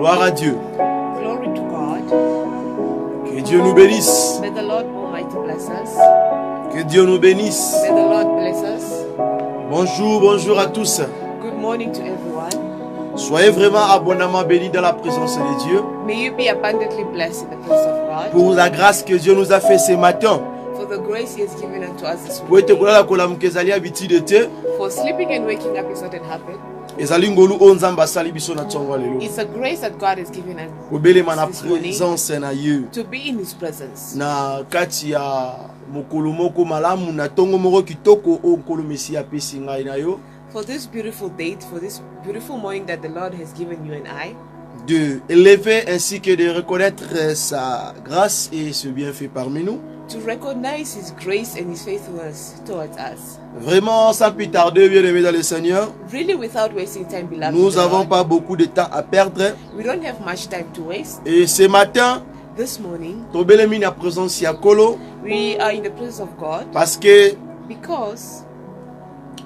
Gloire à Dieu. Glory to God. Que Dieu nous bénisse. May the Lord Almighty bless us. Que Dieu nous bénisse. May the Lord bless us. Bonjour, bonjour à tous. Good morning to everyone. Soyez vraiment abondamment bénis dans la présence de Dieu. May you be abundantly blessed in the presence of God Pour la grâce que Dieu nous a fait ce matin. for the grace He has given unto us this Pour être morning. pour For sleeping and waking up is not an habit. ezali ngolu oyo nzambe asali biso na ntongo ya lelo It's a grace that God has given us kobelema na this morning présence na ye to be in His presence. na kati ya mokolo moko malamu na ntongo moko kitoko oyo nkolo mesi apesi ngai na yo For this beautiful date, for this beautiful morning that the Lord has given you and I, de élever ainsi que de reconnaître sa grâce et ce bienfait parmi nous. to recognize His grace and His faithfulness towards us. Vraiment, sans plus tarder, bien-aimés dans le Seigneur, Really, without wasting time, beloved, nous in the n'avons Lord, pas beaucoup de temps à perdre. we don't have much time to waste. Et ce matin, This morning, tobelemi na présence ya Kolo we are in the presence of God parce que because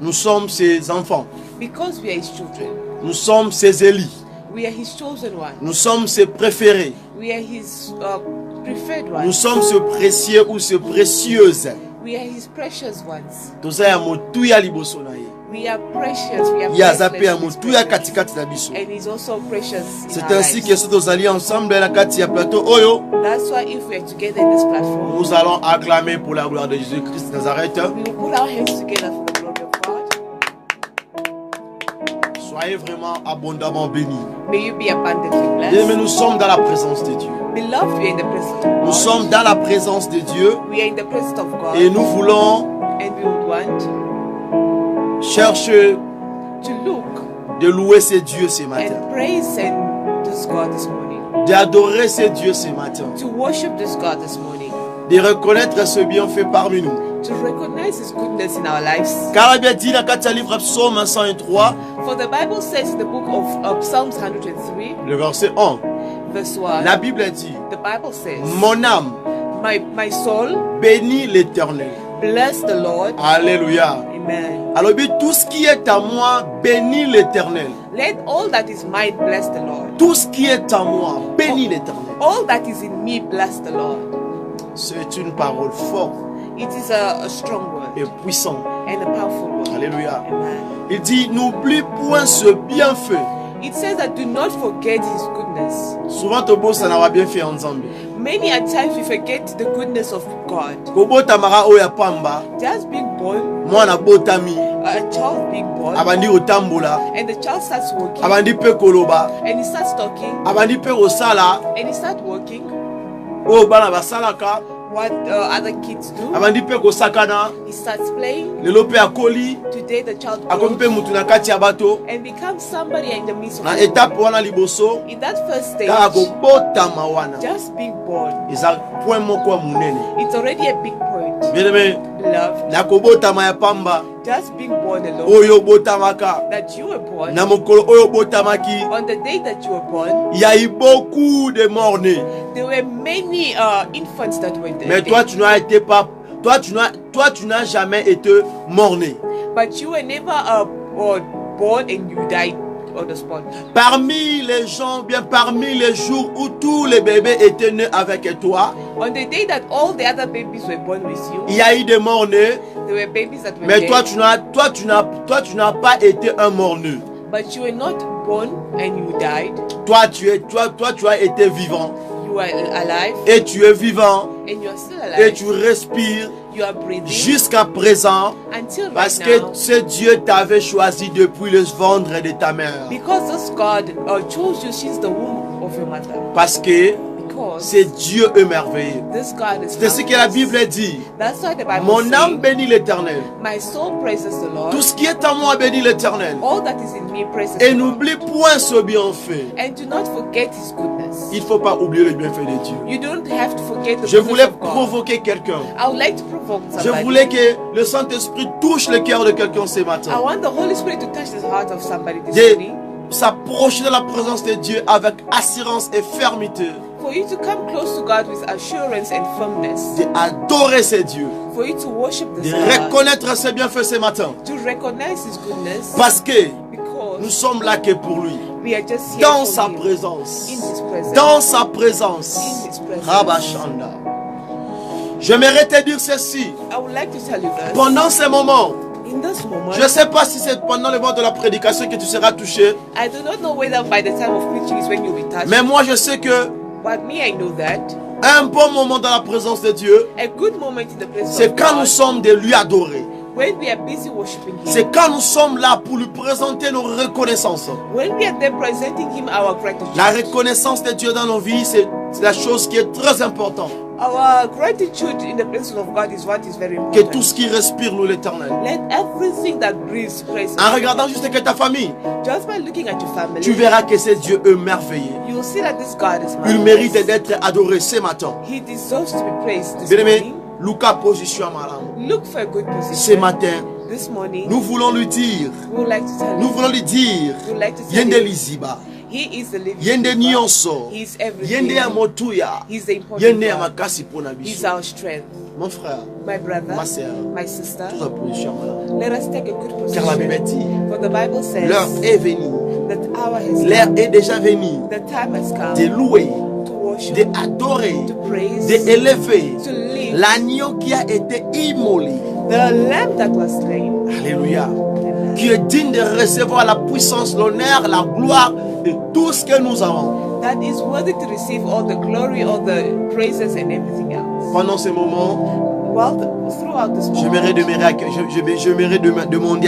nous sommes ses enfants. we are His children. Nous sommes ses élus. We are His chosen one. Nous sommes ses préférés. We are His preferred Nous ones. sommes ses précieux ou ses précieuses. We are His precious ones. Toza ya motuya liboso na ye. We are precious. We are Ya zape ya priceless in His motuya presence. katikati na biso. And He's also precious in C'est our ainsi lives. que si tozali ensemble na kati ya plateau oyo, That's why if we are together in this platform, nous allons acclamer pour la gloire de Jésus-Christ de Nazareth. we will put our hands together for the glory of God. Soyez vraiment abondamment bénis. May you be abundantly Et mais blessed. nous sommes dans la présence de Dieu. Beloved, we are in the presence of Nous God. sommes dans la présence de Dieu We are in the presence of God. et nous voulons And we would want chercher to look de louer ces dieux ce matin, and praise and this God this morning. d'adorer ces dieux ce matin, To worship this God this morning. de reconnaître ce bienfait parmi nous. To recognize His goodness in our lives. Car la Bible dit dans le livre Psaume 103, For the Bible says in the book of Psalms 123, le verset 1, verse 1, la Bible dit, the Bible says, mon âme My soul, bénit l'Éternel. bless the Lord. Alléluia. Amen. Alors tout ce qui est à moi bénit l'Éternel. Let all that is mine bless the Lord. Tout ce qui est à moi bénit l'Éternel. All that is in me bless the Lord. C'est une parole forte It is a strong word et puissante. and a powerful word. Alléluia. Amen. Il dit, n'oublie point ce bienfait. It says that do not forget His goodness. Souvent, Tobo, ça n'a pas bien fait ensemble. Many a times we forget the goodness of God. Kobo tamara oya pamba, Just being born, mwana botami, a child being born, abandi otambola, and the child starts walking, abandi pe koloba, and he starts talking, abandi pe osala, and he starts working. oyo bana basalaka, What other kids do, abandi pe kosakana, he starts playing. lelo pe akoli, Today the child akomi pe grows mutu na kati ya bato, and becomes somebody in the midst of na people. etape wana liboso, In that first stage, kaka kobotama wana. just being born, Eza point moko ya munene. it's already a big point. Bien aimé, Beloved, na kobotama ya pamba, just being born alone, oyo botamaka, that you were born, na mokolo oyo botamaki, on the day that you were born, il y a eu beaucoup de morts-nés. there were many infants that were Mais dead. toi, tu n'as été pas, toi, tu n'as jamais été mort-né. But you were never born and you died on the spot. Parmi les gens, bien parmi les jours où tous les bébés étaient nés avec toi, On the day that all the other babies were born with you, il y a eu des morts-nés. there were babies that were Mais dead. tu n'as pas été un mort-né. But you were not born and you died. Toi, tu as été vivant. You are alive Et tu es vivant. and you are still Et alive. tu respires You are breathing jusqu'à présent. until Parce right que now. ce Dieu t'avait choisi depuis le ventre de ta mère. Because this God chose you since the womb of your mother. Parce que Because c'est Dieu merveilleux. this God is C'est ce que la marvelous. Bible dit. That's why the Bible Mon âme says, bénit l'Éternel. my soul praises the Lord. Tout ce qui est à moi bénit l'Éternel. All that is in me praises Et the Lord. n'oublie point ce bienfait. And do not forget His goodness. Il ne faut pas oublier le bienfait de Dieu. You don't have to forget the Je goodness voulais of God. provoquer quelqu'un. I would like to provoke Je somebody. voulais que le Saint-Esprit touche le cœur de quelqu'un ce I matin. want the Holy Spirit to touch the heart of somebody this De morning. s'approcher de la présence de Dieu avec assurance et fermeté. For you to come close to God with assurance and firmness. D'adorer ce Dieu. For you to worship De this God. reconnaître ses bienfaits ce matin. To recognize His goodness. Parce que nous Because sommes là que pour lui. We are just here dans for sa him. présence. In his presence. Dans sa présence. In his presence. Rabashanda. J'aimerais te dire ceci. I would like to tell you this. Pendant ces moments, In this moment, je ne sais pas si c'est pendant le moment de la prédication que tu seras touché, I do not know whether by the time of preaching is when you'll be touched. mais moi je sais que But me, I know that un bon moment dans la présence de Dieu, a good moment in the presence c'est of quand nous God, sommes de lui adorer. when we are busy worshiping Him, C'est quand nous sommes là pour lui présenter nos reconnaissances. when we are there presenting Him our gratitude. La reconnaissance de Dieu dans nos vies, c'est la chose qui est très importante. Our gratitude in the presence of God is what is very Que important. tout ce qui respire loue l'Éternel. Let everything that breathes praise En Him. regardant juste que ta famille, Just by looking at your family, tu verras que c'est Dieu merveilleux. you will see that this God is Il marvelous. mérite d'être adoré ce matin. He deserves to be praised this Bien-aimé, morning. Luca position malam. Look for a good Ce position. matin, This morning, nous voulons lui dire, we would like to tell nous you, voulons lui dire, we would like to tell Yende you, liziba, He is the living Yende God. nyonso, He is everything. Yende amotuya, He's the important Yende God. amakasi pona He's biso. our strength. Mon frère, My brother, ma sœur, my sister, tout en position malam. let us take a good Car la Bible position. dit, For the Bible l'heure says est venue, that the hour has l'heure come, est déjà venue the time has come de louer, to worship, d'adorer, to praise, d'élever to live l'agneau qui a été immolé. the lamb that was slain. Alléluia. Qui est digne de recevoir la puissance, l'honneur, la gloire de tout ce que nous avons. That is worthy to receive all the glory, all the praises, and everything else. Pendant ce moment, Well, throughout this moment, j'aimerais demander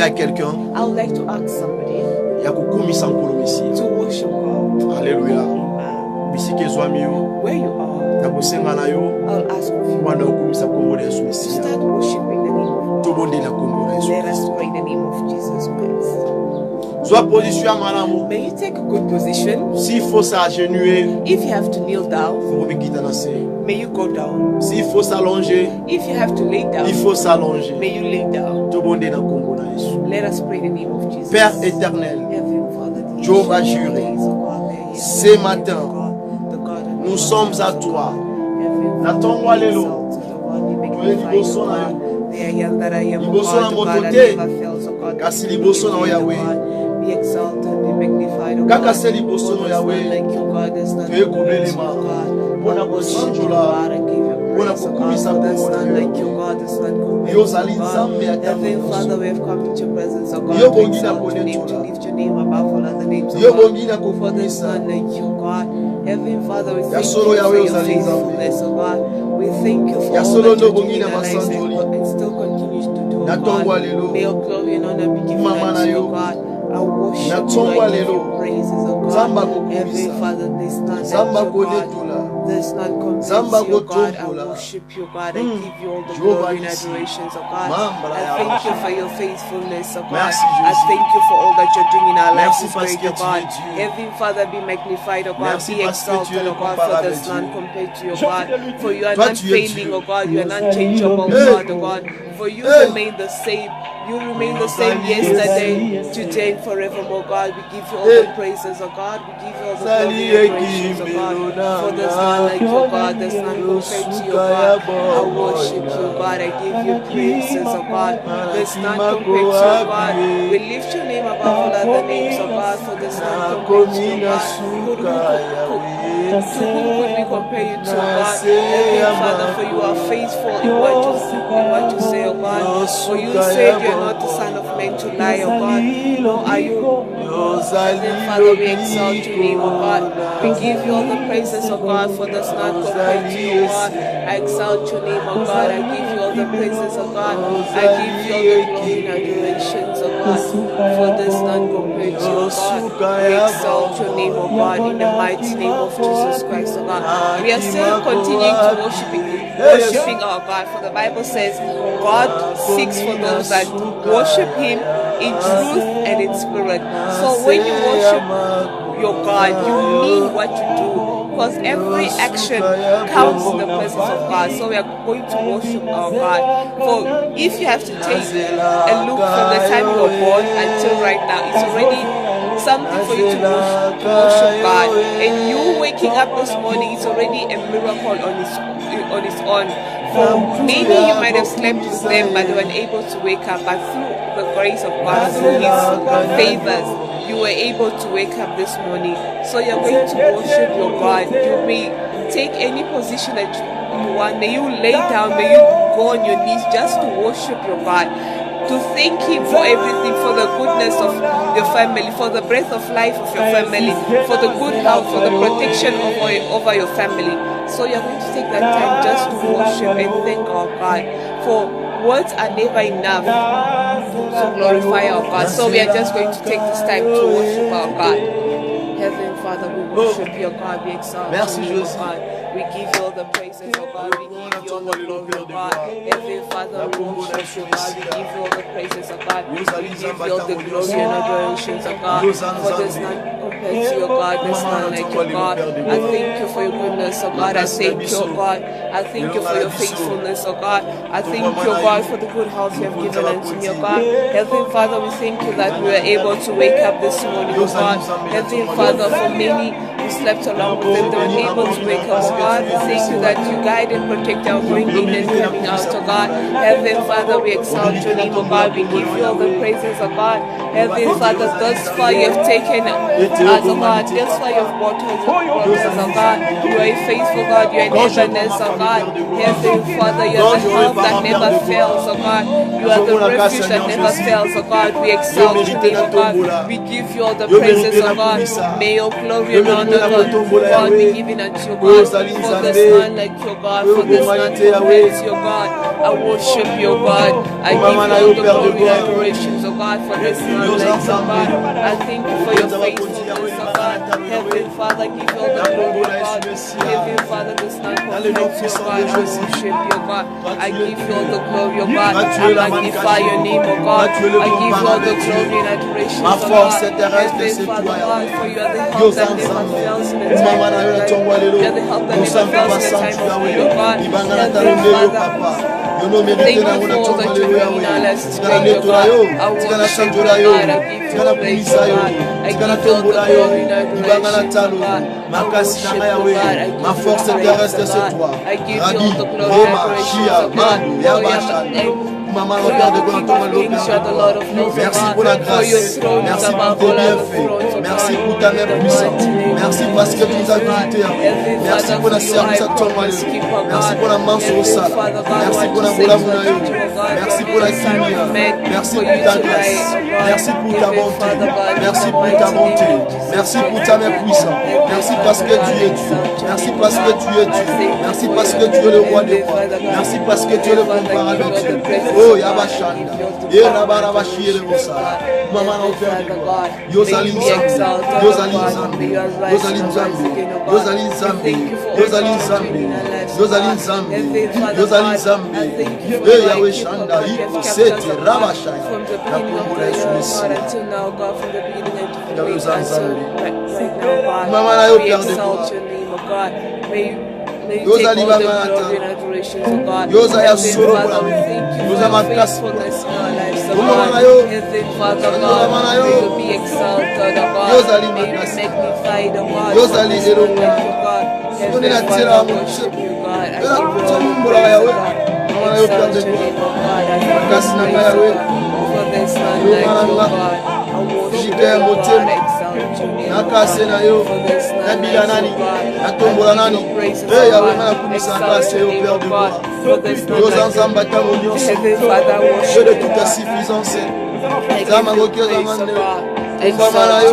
à quelqu'un, I would like to ask somebody ya kukumisa nkolo misi. to worship God. Alléluia. Amen. Bisika ezwami yo, Where you are, na kosenga na yo, I'll ask of you wana okumisa kombo na Yesu to Mesiya. start worshiping the name of God. Tobondela kombo na Yesu Let us Kristo. pray in the name of Jesus Christ. Sois position ya malamu. May you take a good position. S'il faut s'agenouiller, If you have to kneel down, faut bikita na se. may you go down. S'il faut s'allonger, If you have to lay down, il faut s'allonger. may you lay down. Tobondela kombo na Yesu. Let us pray in the name of Jesus. Père éternel, Heavenly Father, the Job a ancient juré, days, O God, there is ce no matin, God, the God of nous the sommes à universe, O toi. God. Heavenly Na Father, tongo be alelo. exalted, O God, be Toye magnified, liboso O na God. The I am that I am, O Liboso na God, the God that moto te. never fails, O God. Kasi Be liboso na magnified, O Yahweh. God. Be exalted, be magnified, O Kaka God. se liboso For na there's Yahweh. none like you, God. There's none Toye compared to you, kubelema. God. Mpona I worship you, kosanjola. God. I give you Mpona praise, O God. kokumisa For there's kombo na none yo. like you, God. There's none compared Yo to zali you, nzambe ya God. tango Heavenly nyonso. Father, we have come into your presence, O God, Yo to bongi na exalt your name, to konetola. lift your name above all other names, O Yo God. bongi na For there's kokumisa. none like you, God. Heavenly Father, we Ya thank you solo for Yahweh your uzali nzambe. faithfulness, O God. We thank you for Ya all solo that you're ndo doing bongi in na our lives masanjoli. and still continues to do, O Na tongo God. alelo. May your glory and honor be given Mama na unto yo. you, God. I worship Na you, tongo I give alelo. you praises, O God. Zamba kukumisa. Heavenly Father, there's none Zamba like you, God. konetola. There's none compared Zamba to you, God. I kotombola. worship you, God. I give you all the Jehovah glory and Nissi. adorations, oh God. Mambra I ya thank you for your faithfulness, oh God. Merci, I Jésus. thank you for all that you're doing in our lives Merci this parce great, que oh tu God. es Dieu. Heavenly Father, be magnified, oh God. Merci Be parce que tu es exalted, le oh God, for comparable there's Dieu. none compared to you, oh God. For you are Toi, not tu es failing, Dieu. oh God. You are not changeable, Hey. God, oh God. For you Hey. remain the same. You remain the same yesterday, today, and forevermore, God. We give you all the praises, oh God. We give you all the glory and adorations, oh God. For there's none like you, God. There's none compared to you, God. I worship you, God. I give you praises, oh God. There's none compared to you, God. We lift your name above all other names, oh God. For there's none compared to you, God. To whom could we compare you to, oh God? Heavenly Father, for you are faithful in what you say, oh God. For you said you are not the Son of Man to lie, oh God. Nor are you. Heavenly Father, we exalt your name, oh God. We give you all the praises, oh God, for there's none compared to you, oh God. I exalt your name, oh God. I give you all the praises, oh God. I give you all the glory and adorations, oh God. For there's none compared to you, oh God. We exalt your name, oh God, in the mighty name of Jesus Christ, oh God. We are still continuing to worshiping our God. For the Bible says God seeks for those that worship Him in truth and in spirit. So when you worship your God, you mean what you do. Because every action counts in the presence of God. So we are going to worship our God. For if you have to take a look from the time you were born until right now, it's already something for you to worship God. And you waking up this morning, it's already a miracle on its own. For maybe you might have slept with them, but they were unable to wake up. But through the grace of God, through His favors, you were able to wake up this morning. So you're going to worship your God. You may take any position that you want. May you lay down, may you go on your knees just to worship your God, to thank Him for everything, for the goodness of your family, for the breath of life of your family, for the good health, for the protection over your family. So you're going to take that time just to worship and thank our God, for words are never enough to glorify our God. So we are just going to take this time to worship our God. Heavenly Father, we worship your God, we exalt you, God. We give you all the praises, oh God. We give you all the glory, oh God. Heavenly Father, we worship you, God. We give you all the praises, oh God. We give you all the glory and adorations, oh God. For there's none compared to your God. There's none like your God. I thank you for your goodness, oh God. I thank you, oh God. I thank you for your faithfulness, oh God. I thank you, oh God, for the good health you have given unto me, oh God. Heavenly Father, we thank you that we were able to wake up this morning, oh God. Heavenly Father, for many who slept along with them, they were able to wake up, oh God. We thank you that you guide and protect our going in and coming out, oh God. Heavenly Father, we exalt your name, oh God. We give you all the praises, oh God. Heavenly Father, thus far you have taken us, oh God. Thus far you have brought us, oh God. You are a faithful God. You are an evidence, oh God. Heavenly Father, you are the help that never fails, oh God. You are the refuge that never fails, oh God. We exalt your name, oh God. We give you all the praises, oh God. May your glory and honor, God, be given unto you, God. For there's none like your God. For there's none compared to your God. I worship your God. I give you all the glory and adorations, oh God. For there's none like your God. I thank you for your faithfulness, oh God. Heavenly Father, give you all the glory, oh God. Heavenly Father, there's none compared to your God. I worship your God. I give you all the glory, oh God. I magnify your name, oh God. I give you all the glory and adoration, oh God. Heavenly Father, God, for you are the help that never fails in the time of life. You are the help that never fails in the time of need, oh God. Heavenly Father, thank you for all that you're doing in our lives today, oh God. I worship you, God. I give you praise, oh God. I give you all the glory and adoration, oh God. I worship you, God. I give you praise, oh God. I give you all the glory and adoration, oh God. Maman, regarde quoi ton Merci pour la grâce. Merci pour tes bienfaits. Merci pour ta main puissante. Merci parce que tu nous as visités. Merci pour la service à ton mari. Merci pour la main sur le sale. Merci pour la boula moulaï. Merci pour la kimia. Merci pour ta grâce. Merci pour ta bonté. Merci pour ta bonté. Merci pour ta main puissante. Merci parce que tu es Dieu. Merci parce que tu es Dieu. Merci parce que tu es le roi des rois. Merci parce que tu es le comparateur de Dieu. Oh, Yabashanda, Yerabarabashi, Musa, Mama, Yosalin Zambi, Yosalin Zambi, Yosalin Zambi, Yosalin Zambi, Yosalin Zambi, Yosalin Zambi, Yosalin Zambi, Yahweh Shanda, Sete, Rabashai, until now, God, from the beginning until Zambi, Mama, we exalt your name, O God. May you take all the glory and adoration, O God. Heavenly Father, we thank you for your faithfulness in our lives, O God. Heavenly Father, God, may you be exalted, O God. May you be magnified, O God. For this moment, O God. Heavenly Father, I worship you, God. I give you all the praise, O God. Exalt your name, O God. I give you praise, O God. For there's none like you, O God. I worship you, God. Exalt your name, O God. nakase na yo nabila nani natombola nani yawe nakumisa grâce yo Père de gloire yo zanzamba tango nyonso Dieu de toute ta suffisance zama gokeza mande Tombama yo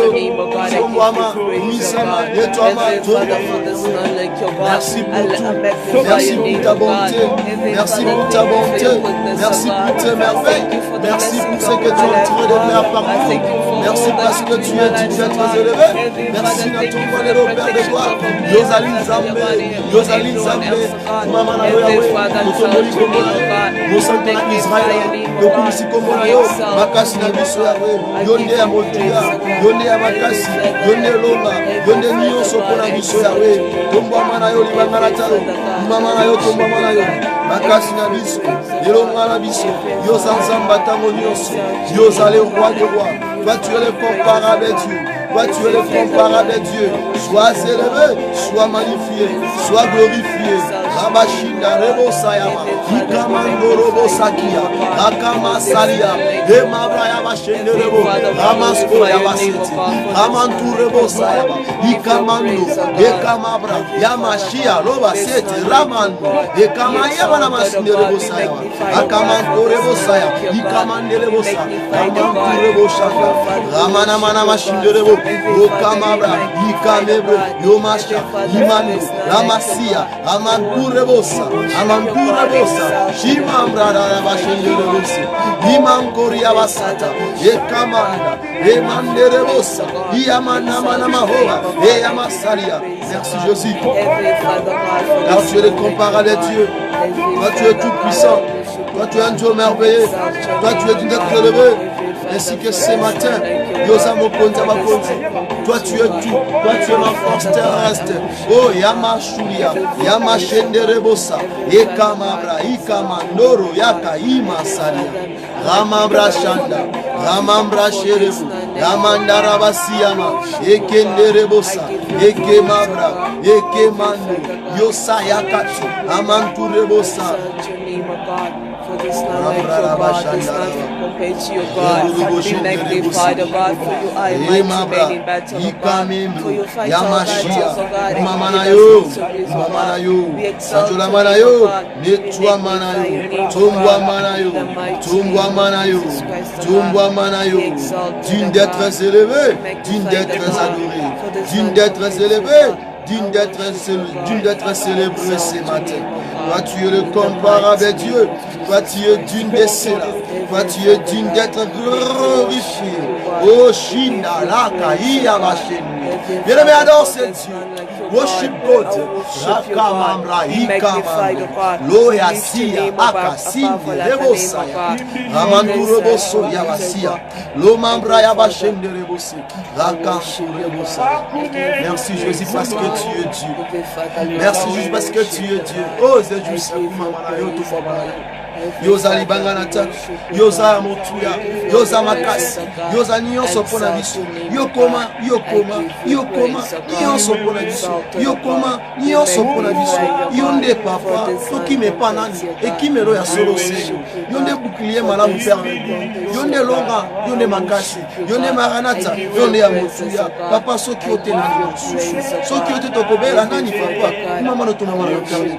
tombama misama yetwama merci pour tout merci pour ta bonté merci pour ta bonté merci pour tes merveilles merci pour ce que tu es en train de faire par nous merci parce que tu es du Dieu très élevé merci na ton Père de gloire Yosalin Zambe Yosalin Zambe mama na yo yawe totomoli komona mosanta na Israël tokumisi komona yo makasi na biso yawe yonde ya motuya yonde ya makasi yonde longa yonde nyonso mpona biso yawe tombwama na yo libanga na talo mama na yo tombwama na yo makasi na biso elonga na biso yoza nzamba ntango nyonso yoza le roi de roi. Toi tu es le comparable Dieu. Toi tu es le comparable Dieu. Sois élevé, sois magnifié, sois glorifié. Rabashinda Rebo Sayama, Ikamando Robo Sakia, Akama Salia, Emabra Yabashende Rebo, Ramasko Yabasiti, Ramantu Rebo Sayama, Ikamando, Ekamabra, Yamashia, Roba Sete, Ramando, Ekamaya Namasinde Rebo Sayama, Akamando Rebo Saya, Ikamande Rebo Sa, Ramantu Rebo Shaka, Ramana Mana Mashinde Rebo, Okamabra, Ikamebre, Yomasha, Imanu, Ramasia, Amantu Rebosa, Amantu Rebosa, Shimambra Rabashinde Rebosi, Imam Korea Basata, Ekamanda, Emande Rebosa, Iamana Manamahova, Eyamasaria. Merci Jésus, car tu es le comparable de Dieu. Toi tu es tout puissant, toi tu es un Dieu merveilleux, toi tu es d'une être élevé. Ainsi que ce matin, toi tu es tout, toi tu es ma force terrestre. Oh Yamashuria, Yamashende Rebosa, Ekamabra, Ikamandoro, Yaka, Imasaria, Ramambra Shanda, Ramambra Sherebu, Ramandara Basiyama, Ekende Rebosa, Ekemabra, Ekemando, Yosa Yakatu, Amantu Rebosa. For this none like your God, this none compared to your God. Be magnified, O God, for you are a mighty man in battle, O God. For you fight our battles, O God, and you give us victories, O God. We exalt you, O God. Magnify your name, O God. In the mighty name of Jesus Christ, O God. We exalt you, O God. Digne d'être adoré, digne d'être élevé, digne d'être célébré ce matin. Toi tu es le comparable avec Dieu, toi tu es digne de cela, toi tu es digne d'être glorifié. Oh Shinda, Laka, Iyabasheni. Bien-aimé, adore ce Dieu. Worship God. Rakamamra, Ikamamra, Loya Sia, Aka, Sindi, Rebosaya, Ramandu Reboso, Yabasia, Lomambra, Yabashende, Rebosi, Rakamsu, Rebosaya. Merci Jésus parce que tu es Dieu. Merci Jésus parce que tu es Dieu. Oh, c'est juste ça. Yoza libanganata, yoza motuya, yoza makasi, yoza nyonso pona biso, yokoma, nyonso pona biso, yokoma, nyonso pona biso, yonde papa, toki me panani, ekimelo ya solo seyo, yonde bouclier malamu perdu, yonde longa, yonde makasi, yonde maranata, yonde ya motuya, papa soki ote nani mosusu, soki ote tokobela nani papa, mama no tumama no perdu,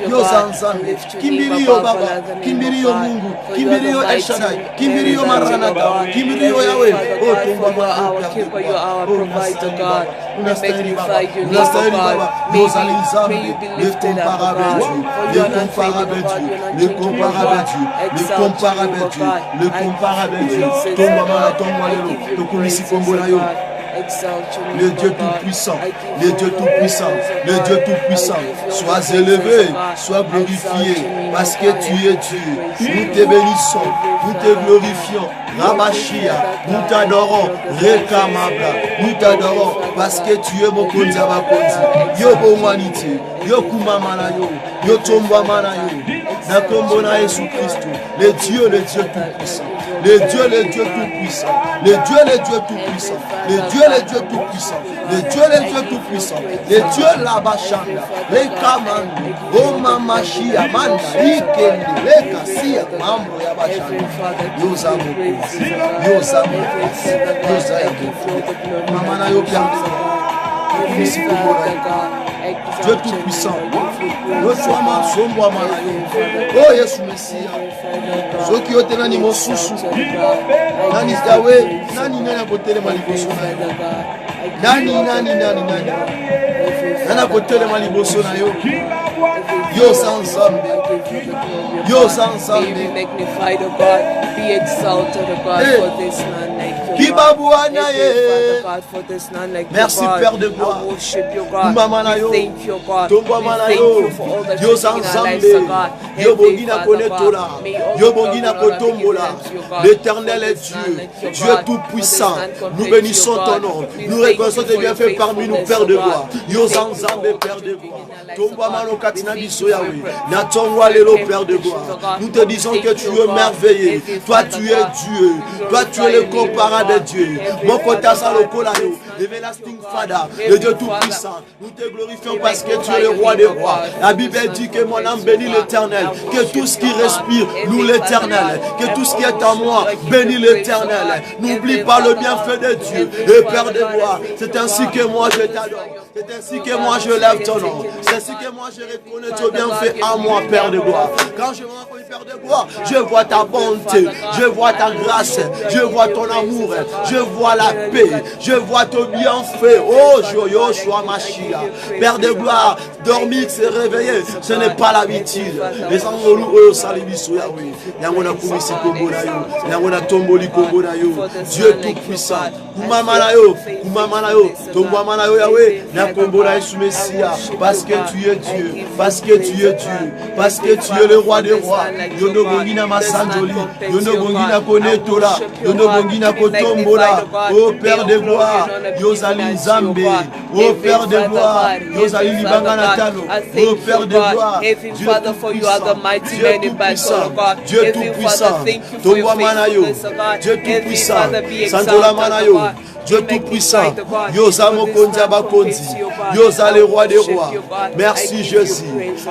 yoza nzambe, Kimbirio Baba, Kimbirio Mungu, Kimbirio El Shaddai, Kimbirio Maranatha, Kimbirio Yahweh. Oh, you are our keeper, you are our provider, God. We magnify your name, God. May you be lifted up, God. For you are not faithful, God. You are not changing, God. Exalt you, God. Le Dieu tout-puissant, le Dieu tout-puissant, le Dieu tout-puissant, sois élevé, sois glorifié, parce que tu es Dieu. Nous te bénissons, nous te glorifions. Rabashia, nous t'adorons, Rekamabra, nous t'adorons, parce que tu es mon Konzabakonzi. Yo Bomaniti, Yo Kumamanayo, Yo Tombamanayo, Nakombona Jésus Christ, le Dieu tout-puissant. Le Dieu tout-puissant, le Dieu tout-puissant, le Dieu tout-puissant, le Dieu tout-puissant, le Dieu Labashanda, le Kamando, O Mamashia, Manda, Ikende, le Kassia, Mambo Yabashanda, Yosamu, Mamana Yopiamsa, Dieu tout-puissant, Yosuama, Somboa Manayo, Oh Yesu Messia, Soki ote nani mosusu, nani Yahweh, nani apotele maliboso na yo, nani apotele maliboso na yo, yo ensemble, Be magnified, O God. Be exalted, O God, for this none like you, God. For this none like you, merci Père de gloire. I worship you, God. We thank you, God. We thank you for all that you're doing in our lives, O God. L'éternel est Dieu, Dieu tout-puissant. Nous bénissons ton nom. Nous reconnaissons tes bienfaits parmi nous, Père de gloire. Yosanzambe, Père de gloire. Père de gloire. Nous te disons que tu es merveilleux. Toi, tu es Dieu. Toi, tu es le comparable comparable Dieu. Mon côté à Salokolayo, everlasting Father, le Dieu tout-puissant. Nous te glorifions parce que tu es le roi des rois. La Bible dit que mon âme bénit l'Éternel, que tout ce qui respire loue l'Éternel, que tout ce qui est en moi bénit l'Éternel. N'oublie pas le bienfait de Dieu. Et Père de gloire, c'est ainsi que moi je t'adore. C'est ainsi que moi je lève ton nom. C'est ainsi que moi je reconnais ton bienfait en moi, Père de gloire. Quand je m'en prie, Père de gloire, je vois ta bonté, je vois ta grâce, je vois ton amour, je vois la paix, je vois ton bienfait. Oh, Yoshua Mashiach. Père de gloire, dormir, se réveiller, ce n'est pas l'habitude. Mais sans nous, Salibiso Yahweh. Yangona Kumisi Kombonayo, Yangona Tomboli Kombonayo. Dieu tout-puissant. Kumamanayo, Kumamanayo, Tombamanayo Yahweh. Nakombonayo sous Messia. Parce que tu es Dieu, parce que tu es Dieu, parce que tu es le roi des rois. Yono Bongina Masanjoli, Yono Bongina Konetola, Yono Bongina Kotombola. Oh Père de gloire, Yosali Zambe. Oh Père de gloire, Yosali Libanganatano. Oh Père de gloire, Dieu tout-puissant, Dieu tout-puissant, Tomba Manayo, Dieu tout-puissant, Santola Manayo, Dieu tout-puissant, Yosa Mokondia Bakonzi, Yosa le roi des rois. Merci Jésus,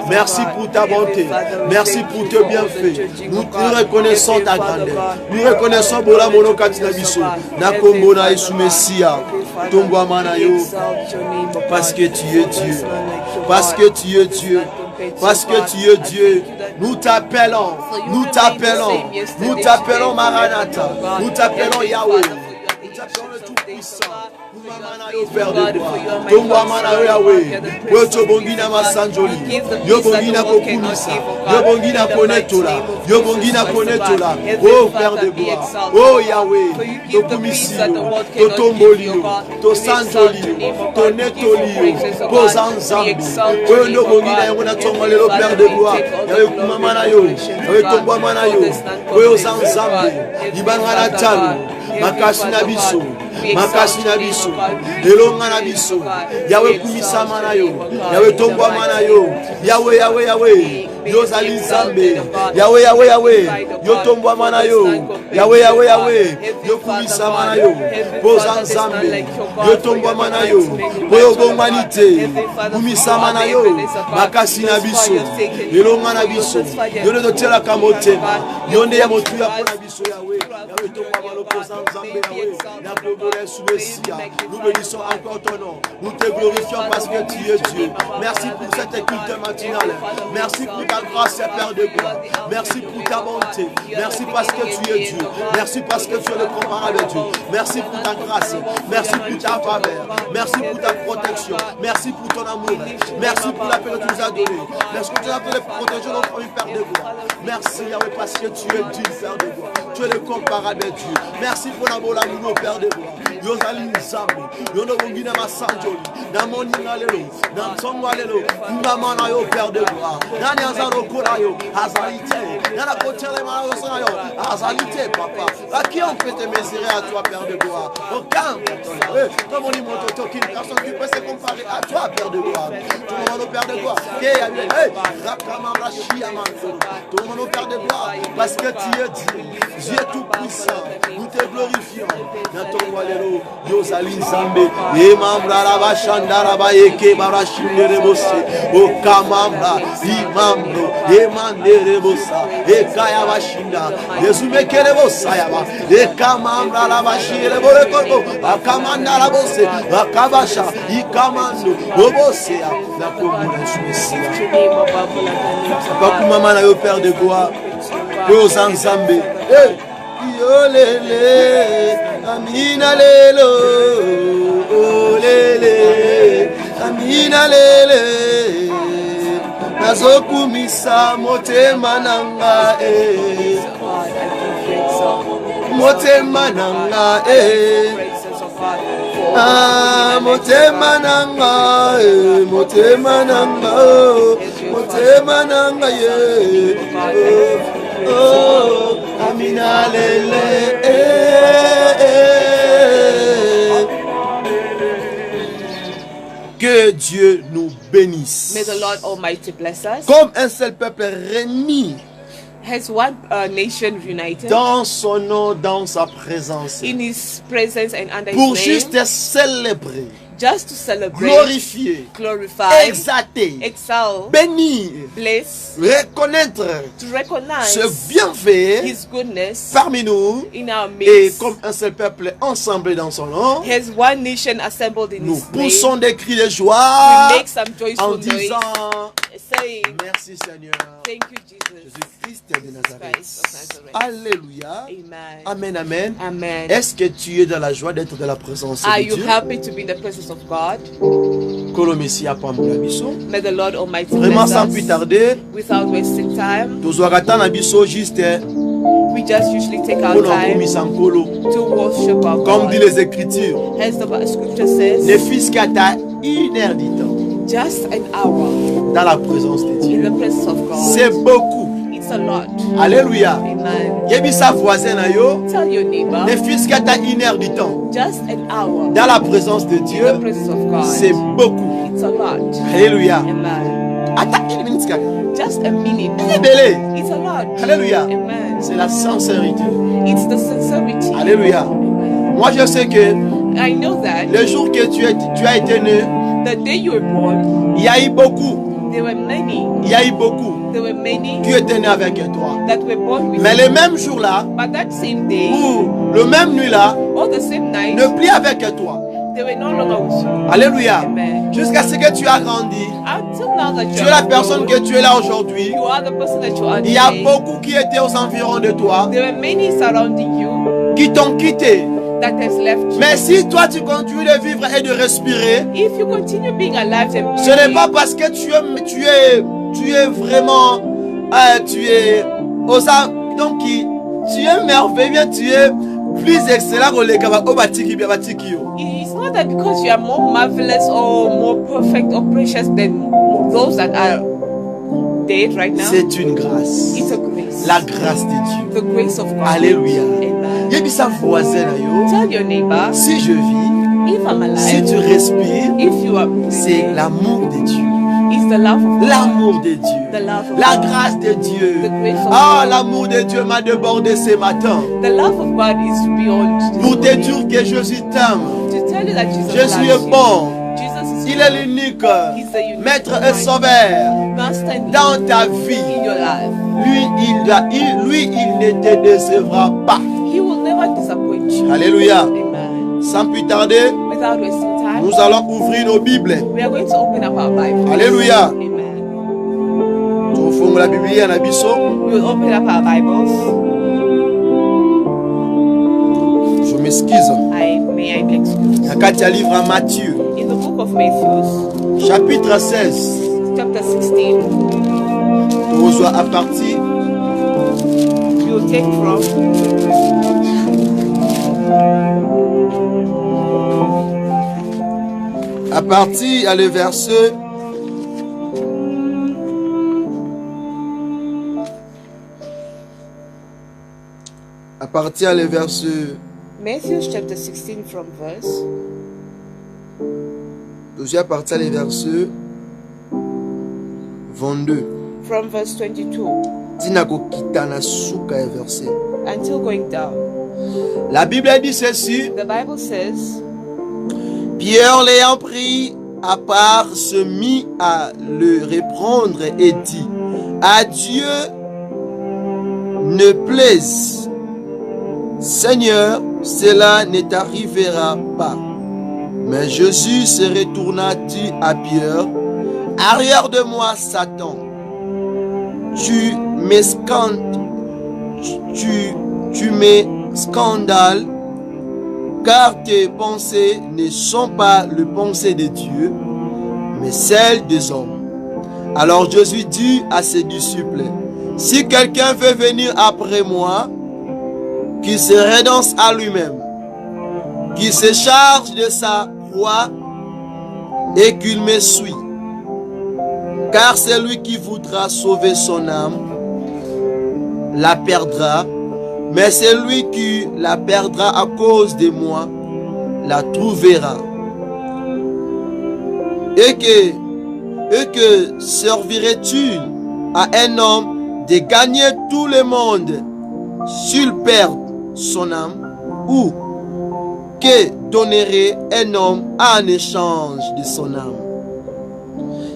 merci pour ta bonté, merci pour tes bienfaits. Nous reconnaissons ta grandeur, nous reconnaissons Bola Monokatina Biso, Nakombona Isu Messia, Tomba Manayo, parce que tu es Dieu, parce que tu es Dieu. Parce que tu es Dieu, nous t'appelons, nous t'appelons, nous t'appelons Maranatha, nous t'appelons Yahweh, nous t'appelons le Tout-Puissant. Père de gloire, Tomba Manayo Yahweh, Weto Bongina Masanjoli, Yo Bongina Kokumisa, Yo Bongina Konetola, Yo Bongina Konetola, oh Père de gloire, oh Yahweh, Tokumisio, Totombolio, Tosanjolio, Tonetolio, Pozanzambi, Oyo Bongina Yona Tombalelo, Père de gloire, Yahweh Kumamanayo, Yahweh Tomba Manayo, Oyo Zanzambi, Ibangana Talo, Makashina Biso, Makashina Biso, Elongana Biso, Yahweh Kumisa Manayo, Yahweh Tomba Manayo, Yahweh, Yahweh, Yahweh, Yosali Zambe, Yahweh, Yahweh, Yahweh, Yotomba Manayo, Yahweh, Yahweh, Yahweh, Yokumisa Manayo, Bozan Zambe, Yotomba Manayo, Boyogonganite, Kumisa Manayo, Makashina Biso, Elongana Biso, Yone Dotela Kamotema, Yonde Yamotuya Pona Biso, Yahweh, Yahweh Tomba Manayo, Bozan Zambe, Yahweh, nous bénissons encore ton nom. Nous te glorifions parce que tu es Dieu. Merci pour cette écoute matinale. Merci pour ta grâce, Père de gloire. Merci pour ta bonté. Merci parce que tu es Dieu. Merci parce que tu es le comparable Dieu. Merci pour ta grâce. Merci pour ta faveur. Merci pour ta protection. Merci pour ton amour. Merci pour la paix que tu nous as donnée. Merci que tu as fait protéger notre famille, Père de gloire. Merci Yahweh parce que tu es Dieu, Père de gloire. Tu es le comparable Dieu. Merci pour l'amour, Père de gloire. Yosali Nzambe, Yono Bongina Masanjoli, Namoni Nalelo, Namsongo Alelo, Namana yo Père de gloire, Nani Azaro Korayo, Azalite, Nana Kotele Manayo, Azalite, Papa. À qui on peut te mesurer à toi, Père de gloire? Aucun, comme on dit, mon toto, personne qui peut se comparer à toi, Père de gloire. Tout le monde, Père de gloire, tout le monde, Père de gloire, parce que tu es Dieu, Dieu tout-puissant, nous te glorifions. Natongo Yosali Zambe, Imamra Rabashandara Bayeke Barashinderebose, Okamamra, Imamro, Emanderebosa, Ekaya Bashinda, Yesumekerebosa Yaba, Ekamamra Rabashireborekobo, Akamanda Rabose, Akabasha, Ikamando, Obosea, la commune Messia. Bakumamana yo Père de gloire, Yosan Zambe, Yolele, Amina lelo, olele, Amina lele, Nazokumisa motema nanga motema nanga motema nanga motema nanga motema nanga oh Amina lele Que Dieu nous bénisse. May the Lord Almighty bless us. Comme un seul peuple réuni Has one nation united dans son nom, dans sa présence, in His presence and under pour His name, juste célébrer, just to celebrate, glorifier, glorify, exalter, excel, bénir, bless, reconnaître to recognize ce bienfait His goodness parmi nous, in our et midst. comme un seul peuple ensemble dans son nom, Has one nation assembled in nous His name. poussons des cris de We joie make some en joyful noise, disant saying, merci Seigneur, thank you, Jesus, Jésus-Christ de Nazareth. Christ of Nazareth. Alléluia. Amen. Amen, amen. Amen. Est-ce que tu es dans la joie d'être dans la présence Are de you Dieu? happy to be in the presence of God? Kolomesi apambola biso. May the Lord Almighty Vraiment bless sans plus us. tarder, Without wasting time, tozwaka na biso juste we just usually take our pour time n'okumisa nkolo. to worship our Comme dit God. les Écritures, As the scripture ne says, fût-ce qu'à ta 1 heure du temps just an hour dans la présence de in Dieu. the presence of C'est God. beaucoup. It's a lot. Alléluia. Amen. Yebisa voisin na yo, Tell your neighbor, ne fût-ce qu'à ta 1 heure du temps just an hour dans la présence de in the Dieu, presence of c'est God. beaucoup. It's a lot. Alléluia. Amen. À ta 1 minute kaka. Just a minute. C'est belé. It's a lot. Alléluia. Amen. C'est la sincérité. It's the sincerity. Alléluia. Amen. Moi je sais que I know that le jour que tu as été né, the day you were born, il y a eu beaucoup. there were many. Il y a eu beaucoup There were many qui étaient nés avec toi. that were born with Mais you. le même jour-là, But that same day, ou le même nuit-là, or the same night, ne plus avec toi. they were no longer with you. Alléluia. Amen. Jusqu'à ce que tu as grandi, Until now that tu you es la are personne grown, que tu es là aujourd'hui. you are the person that you are Il y a today. beaucoup qui étaient aux environs de toi, There were many surrounding you qui t'ont quitté. that has left you. Mais si toi tu continues de vivre et de respirer, If you continue being alive and ce n'est breathing, pas parce que tu es vraiment, tu es donc tu es merveilleux, tu es plus excellent que les Kababatiki. it's not that because you are more marvelous or more perfect or precious than those that are dead right now. C'est une grâce, It's a grace. la grâce de Dieu. The grace of God. Alléluia. Amen. Yebisa voisin na yo, Tell your neighbor, si je vis, if I'm si alive, tu respires, if you are c'est breathing, l'amour de Dieu. it's the love of God. L'amour de Dieu. The love of La God. grâce de Dieu. The grace of Ah, God. l'amour de Dieu m'a débordé ce matin. The love of God is beyond Pour te this. dire que Jésus t'aime. To tell you that Jesus Jésus loves est you. bon. Jesus is Il est l'unique. He's the unique Maître one. et sauveur Constantly dans ta in vie. your life. Lui, il ne te décevra pas. He will never disappoint you. Alléluia. Amen. Sans plus tarder, Without wasting time, nous allons ouvrir nos Bibles. we are going to open up our Bible. Alléluia. Amen. Tofunga la Biblia na biso. We will open up our Bibles. Je m'excuse. May I be excused. Na kati ya livre à Matthieu, In the book of Matthew, chapitre 16. chapter 16, Tozwa à partir we will take from à le verset le verset Matthew chapter 16 from verse à partir le verset 22. from verse 22 Tina kokita na suka ya verset. until going down. La Bible dit ceci. The Bible says, Pierre l'ayant pris à part se mit à le reprendre et dit, à Dieu ne plaise, Seigneur, cela ne t'arrivera pas. Mais Jésus se retourna, dit à Pierre, arrière de moi, Satan, tu me scandales, car tes pensées ne sont pas les pensées de Dieu, mais celles des hommes. Alors Jésus dit à ses disciples, si quelqu'un veut venir après moi, qu'il se renonce à lui-même, qu'il se charge de sa croix et qu'il me suit. Car celui qui voudra sauver son âme la perdra, mais celui qui la perdra à cause de moi la trouvera. Et que servirait-il à un homme de gagner tout le monde s'il perd son âme, ou que donnerait un homme en échange de son âme?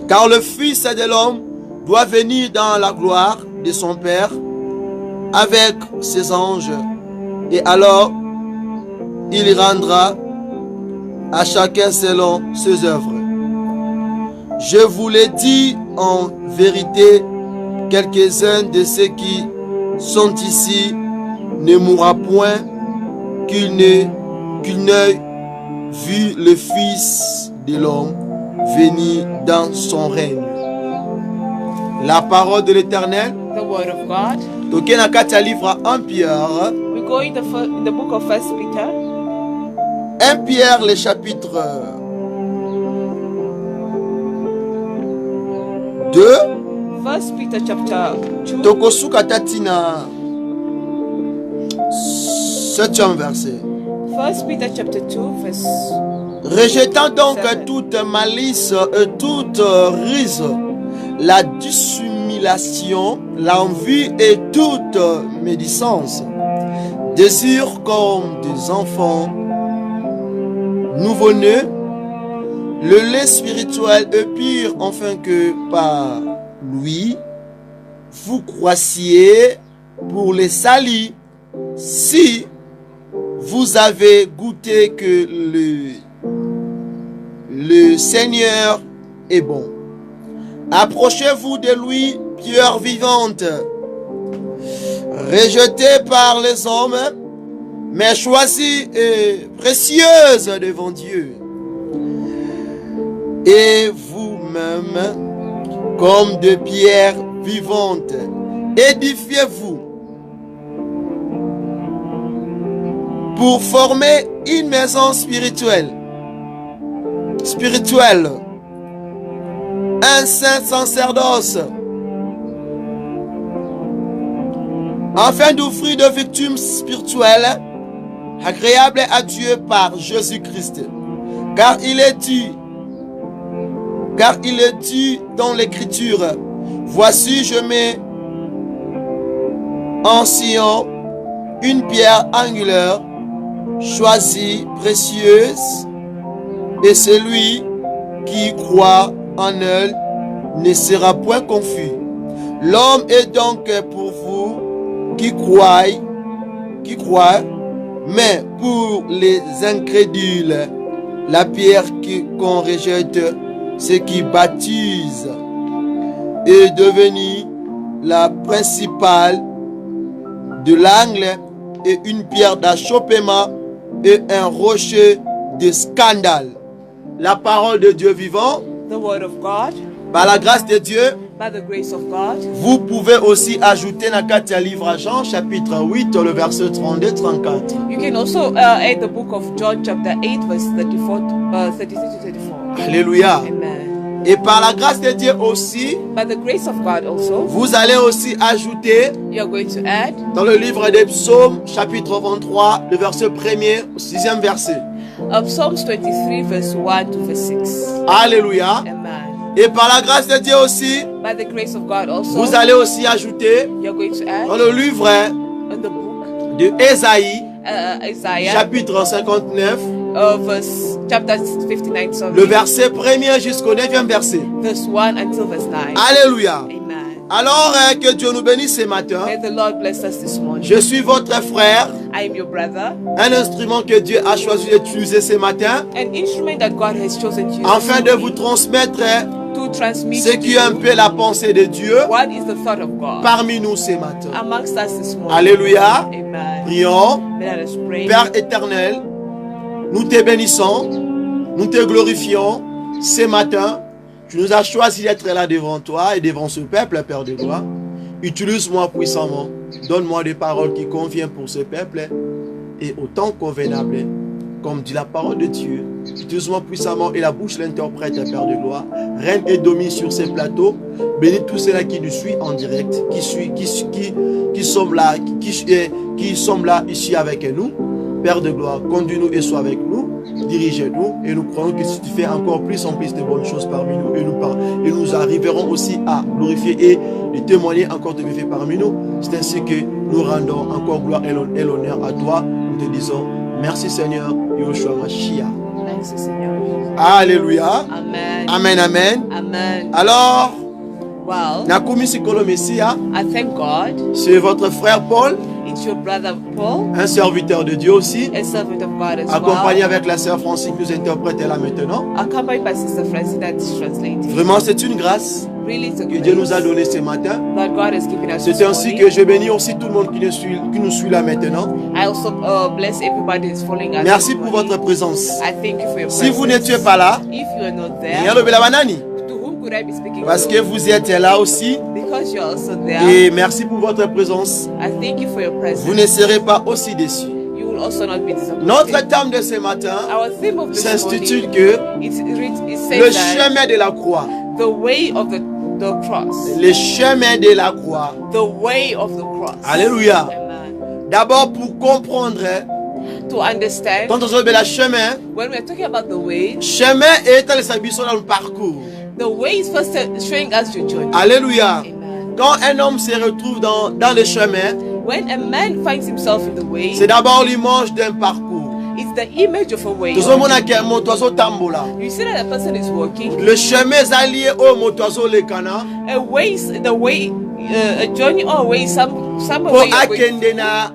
Car le Fils de l'homme doit venir dans la gloire de son Père avec ses anges, et alors il rendra à chacun selon ses œuvres. Je vous l'ai dit en vérité, quelques-uns de ceux qui sont ici ne mourra point qu'il n'ait vu le Fils de l'homme venir dans son règne. La parole de l'Éternel. The word of God. Tokena kati livre 1 Pierre. We go in the book of 1 Peter. 1 Pierre, le chapitre 2. 1 Peter chapter 2. Tokosuka tatina 7e verset. 1 Peter chapter 2 verse. Rejetant donc 7. toute malice et toute ruse, la dissimulation, l'envie et toute médisance, désir comme des enfants nouveau-nés, le lait spirituel est pur, afin que par lui vous croissiez pour les salis, si vous avez goûté que le Seigneur est bon. Approchez-vous de lui, pierre vivante, rejetée par les hommes, mais choisie et précieuse devant Dieu. Et vous-même, comme de pierres vivantes, édifiez-vous pour former une maison spirituelle, un saint sacerdoce, afin d'offrir des victimes spirituelles agréables à Dieu par Jésus-Christ. Car il est dit dans l'Écriture, voici je mets en Sion une pierre angulaire, choisie, précieuse, et celui qui croit en elle ne sera point confus. L'homme est donc pour vous qui croient, mais pour les incrédules, la pierre qu'on rejette, ce qui baptise, est devenue la principale de l'angle et une pierre d'achoppement et un rocher de scandale. La parole de Dieu vivant, The word of God. par la grâce de Dieu, By the grace of God. vous pouvez aussi ajouter Nakatia livre à Jean chapitre 8 le verset 32-34. You can also add the book of John chapter 8 verse 33 to 34. Alléluia. Amen. Et par la grâce de Dieu aussi, By the grace of God also, vous allez aussi ajouter you are going to add dans le livre des psaumes chapitre 23 le verset 1er au 6e verset. Psalms 23 verse 1 to verse 6. Alléluia. Amen. Et par la grâce de Dieu aussi, By the grace of God also, vous allez aussi ajouter you are going to dans add le livre in the book de Ésaïe Isaiah chapitre 59 chapter 59 sorry, le verset 1er jusqu'au 9e verset. verse 1 until verse 9. Alléluia. Amen. Alors que Dieu nous bénisse ce matin. May the Lord bless us this morning. Je suis votre frère, I am your brother, un instrument que Dieu a choisi d'utiliser ce matin an instrument that God has chosen to use afin de vous transmettre to transmit ce qui est un peu la pensée de Dieu what is the thought of God parmi nous ce matin. amongst us this morning. Alléluia. Amen. Prions. Let us pray. Père éternel, nous te bénissons, nous te glorifions ce matin. Tu nous as choisi d'être là devant toi et devant ce peuple, Père de gloire. Utilise-moi puissamment. Donne-moi des paroles qui conviennent pour ce peuple et au temps convenable, comme dit la parole de Dieu. Utilise-moi puissamment et la bouche l'interprète, Père de gloire. Règne et domine sur ces plateaux. Bénis tous ceux-là qui nous suivent en direct, qui sont là ici avec nous. Père de gloire, conduis-nous et sois avec nous. dirige-nous et nous croyons que si tu fais encore plus en plus de bonnes choses parmi nous et nous arriverons aussi à glorifier et de témoigner encore de bienfaits parmi nous. C'est ainsi que nous rendons encore gloire et l'honneur à toi. Nous te disons merci Seigneur, Yoshua Mashiach. Merci Seigneur. Alléluia. Amen. Amen, amen. Amen. Alors, Well, I thank God. C'est votre frère Paul. It's your brother Paul. Un serviteur de Dieu aussi. A servant of God as Accompagné well. avec la sœur Francine qui nous interprète là maintenant. Accompanied by Sister Francine that is translating. Vraiment, c'est une grâce Really, it's a que Dieu nous a donnée ce matin. that God has given us. C'est ainsi que je bénis aussi tout le monde qui nous suit là maintenant. I also bless everybody who's following us. Merci pour votre présence. I thank you for your Si vous presence. n'étiez pas là, If you are not il y a there, le Belabanani. to whom could I be speaking Parce to? que vous êtes là aussi. Because you're also there. Et merci pour votre présence. I thank you for your presence. Vous ne serez pas aussi déçus. You will also not be disappointed. Notre thème de ce matin Our theme of this s'intitule morning, que it le says that chemin de la croix. the way of the cross. Le chemin de la croix. The way of the cross. Alléluia. Amen. D'abord pour comprendre, To understand, quand on dit le chemin, when we're talking about the way, chemin est dans le parcours. the way is first showing us your journey. Alléluia. Amen. Quand un homme se retrouve dans le chemin, When a man finds himself in the way, c'est d'abord l'image d'un parcours. it's the image of a way. Tout le monde a qu'un mot, oiseau tambola. You see that a person is walking. Le chemin est allié au mot, oiseau le cana. A way is the way, a journey or a way, some Pour way you're going. akende na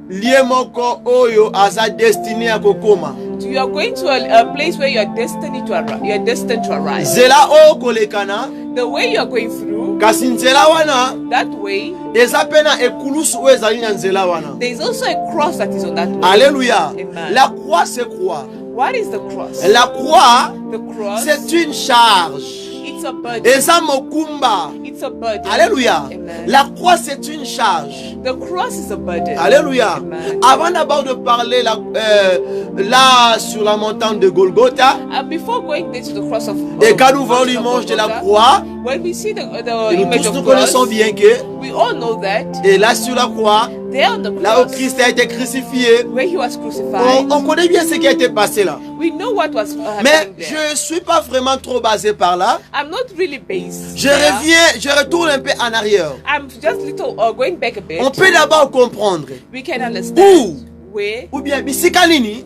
lié moko oyo aza destiné à kokoma. You are going to a place where you are destined to arrive. You are destined to arrive. Zela o kolekana, The way you are going through, kasi nzela wana that way, eza pena ekulusu oyo ezali na nzela wana. there is also a cross that is on that way. Alléluia. Amen. La croix c'est quoi? What is the cross? La croix The cross, c'est une charge. it's a burden. Eza mokumba. It's a burden. Alléluia. Amen. La croix c'est une charge. The cross is a burden. Alléluia. Amen. Avant d'abord de parler là sur la montagne de Golgotha, And before going there to the cross of et quand nous voyons l'image de la croix, when we see the et nous image tous of nous cross, connaissons bien que, we all know that et là sur la croix, there on the là où cross, Christ a été crucifié, where he was crucified, on connaît bien ce qui a été passé là. we know what was Mais happening there. je ne suis pas vraiment trop basé par là. I'm not really based. Je there. reviens, je retourne un peu en arrière. I'm just little going back a bit. On peut d'abord comprendre. We can understand where Ou bien, bisikanini,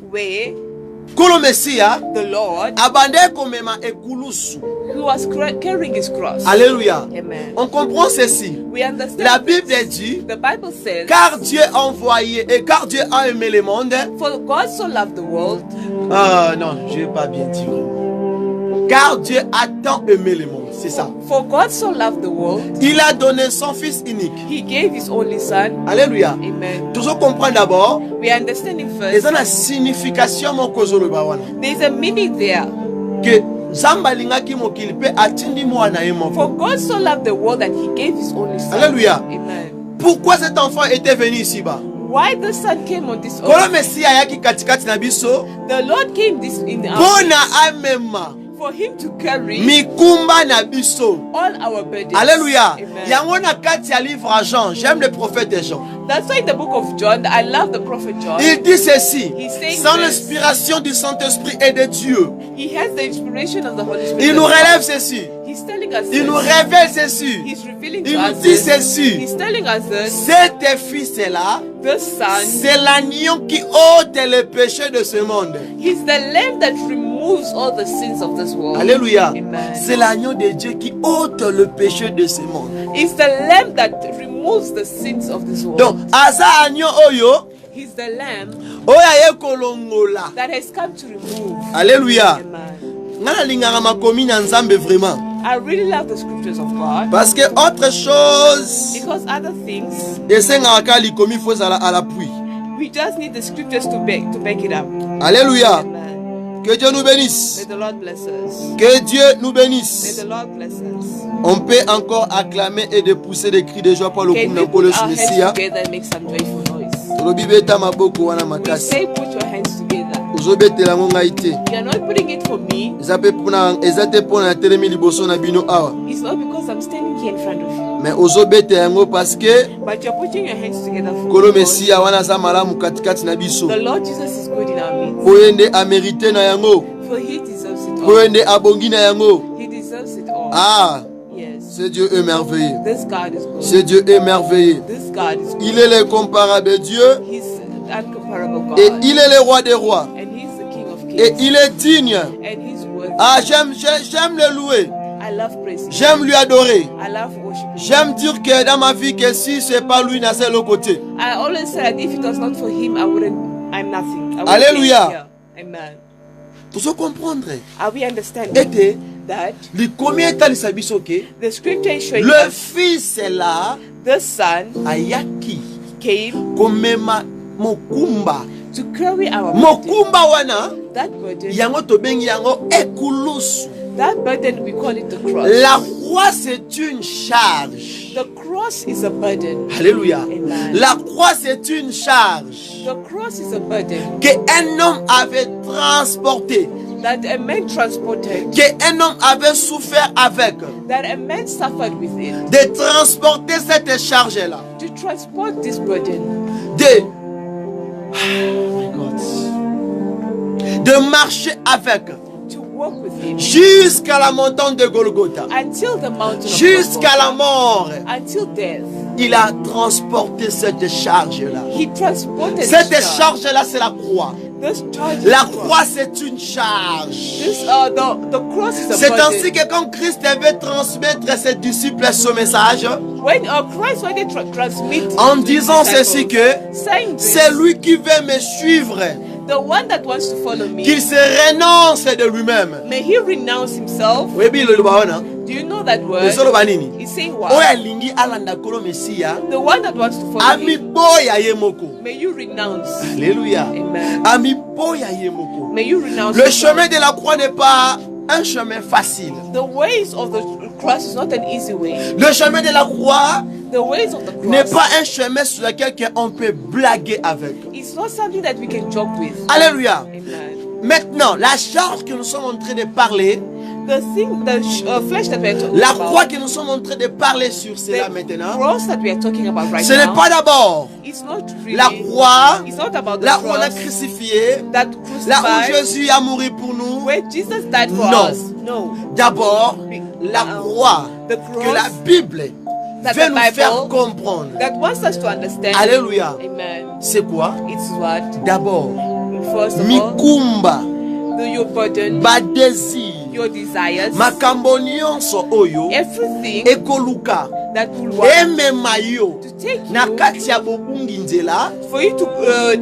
kolo Messia, the Lord, abandé komema ekulusu. who was carrying his cross. Alléluia. Amen. On comprend ceci. We understand. La this. Bible dit, The Bible says, car Dieu a envoyé et car Dieu a aimé le monde. for God so loved the world. Ah non, je vais pas bien dire. Car Dieu a tant aimé le monde, c'est ça. For God so loved the world, Il a donné son fils unique. he gave his only son. Alléluia. Amen. Toujours comprendre d'abord, We are understanding et first. ça la signification mon kozolo bawana. There's a meaning there. Que Zamba lingaki mokili pe atindi mwana ye moko. For God so loved the world that he gave his only son. Alléluia. Amen. Pourquoi cet enfant était venu ici-bas? Why the son came on this Kolo earth? Messia yaki katikati na biso, The Lord came this in our pona amema for him to carry mikumba na biso. all our burdens. Alléluia. Amen. Yango na kati ya livre à Jean, j'aime le prophète de Jean. That's why in the book of John, I love the prophet John. Il dit ceci, He's saying sans this. l'inspiration du Saint-Esprit et de Dieu. He has the inspiration of the Holy Spirit. Il nous relève ceci. He's telling us Il this. nous révèle ceci. He's revealing Il to nous us dit this. ceci. He's telling us this. Cet fils-là, The son, c'est l'agneau qui ôte le péché de ce monde. he's the lamb that removes all the sins of this world. Alléluia. Amen. C'est l'agneau de Dieu qui ôte le péché de ce monde. It's the lamb that removes the sins of this world. Donc, aza agneau oyo, He's the lamb oya ye kolongola. that has come to remove. Alléluia. Amen. Ngana lingaka makomi na Nzambe vraiment. I really love the scriptures of God Parce que autre chose, because other things esengaka likomi faut à l'appui. we just need the scriptures to back it up. Alléluia. Amen. Que Dieu nous bénisse. May the Lord bless us. Que Dieu nous May bénisse. the Lord bless us. On peut encore acclamer et de pousser des cris de joie pour le Can couple we put de our hands Messia. together and make some joyful noise? Tolobibeta maboko wana We makasi. say put your hands together. Ozobetela ngo ngai te. You are not putting it for me. Eza te mpona telemi liboso na bino awa. It's not because I'm standing here in front of you. Mais ozobete yango parce que but you're putting your hands together for Kolo the Mesia wana za malamu katikati na biso. Lord. The Lord Jesus is good in our midst. Koyende amérité na yango. For he deserves it all. Koyende abongi na yango. He deserves it all. Ah, Yes. ce Dieu est merveilleux. This God is good. Ce Dieu est merveilleux. This God is good. Il est l'incomparable Dieu He's an incomparable God. et il est le roi des rois. And he's the King of Et Kings. il est digne. And he's worthy. Ah, j'aime le louer. I love praising. J'aime lui adorer. I love worshiping. J'aime dire que dans ma vie que si c'est pas lui, n'a c'est l'autre côté. I always say that if it was not for him, I'm nothing. I wouldn't Alléluia. be here. Amen. Pour se comprendre. Are we understanding Et that les combien de temps il s'habille soké? the scripture is showing Le us fils est là. the son Ayaki. came Komema mokumba. to carry our burden. Mokumba wana. That burden, Yango tobengi yango ekulusu. that burden, we call it the cross. La croix c'est une charge. The cross is a burden. Alléluia. Amen. La croix c'est une charge The cross is a burden qu'un homme avait transporté, that a man transported, qu'un homme avait souffert avec, that a man suffered with it. de transporter cette charge-là. To transport this burden, De marcher avec to walk with him jusqu'à la montagne de Golgotha, until the mountain of jusqu'à la Golgotha, mort. until death. Il a transporté cette charge-là. He transported Cette this charge. charge-là, c'est la croix. This charge is La the croix, c'est une charge. This, the cross is a C'est burden. ainsi que quand Christ avait transmettre à ses disciples ce message, When Christ wanted to transmit en to his disant disciples, ceci que saying this, c'est lui qui veut me suivre, the one that wants to follow me, qu'il se renonce de lui-même. may he renounce himself. Oui, bien, le baona. Do you know that word? Le solo banini. He's saying Oya what? lingi alanda kolo Mesia, The one that wants to follow ami me, boya yemoko. may you renounce. Alléluia. Amen. Ami boya yemoko. May you renounce. Le yourself. chemin de la croix n'est pas un chemin facile. The ways of the cross is not an easy way. Le chemin de la croix The ways of the n'est cross pas un chemin sur lequel on peut blaguer avec. is not something that we can joke with. Alléluia. Amen. Maintenant, la charge que nous sommes en train de parler, The thing, the flesh that we are talking la croix about, que nous sommes en train de parler sur cela the maintenant, cross that we are talking about right ce n'est now, pas d'abord it's not really, la croix, it's not about the là où on a cross crucifié, that là où crucified, Jésus a mouru pour nous. where Jesus died for Non. us. No. D'abord, la croix The que la cross Bible that veut the nous faire Bible comprendre. that wants us to understand. Alléluia. Amen. C'est quoi? It's what? D'abord, First of all, mikumba, your burden, ba désir, your desires, makambo nyonso oyo everything ekoluka that will want emema yo to take na you, kati ya bobungi nzela for you to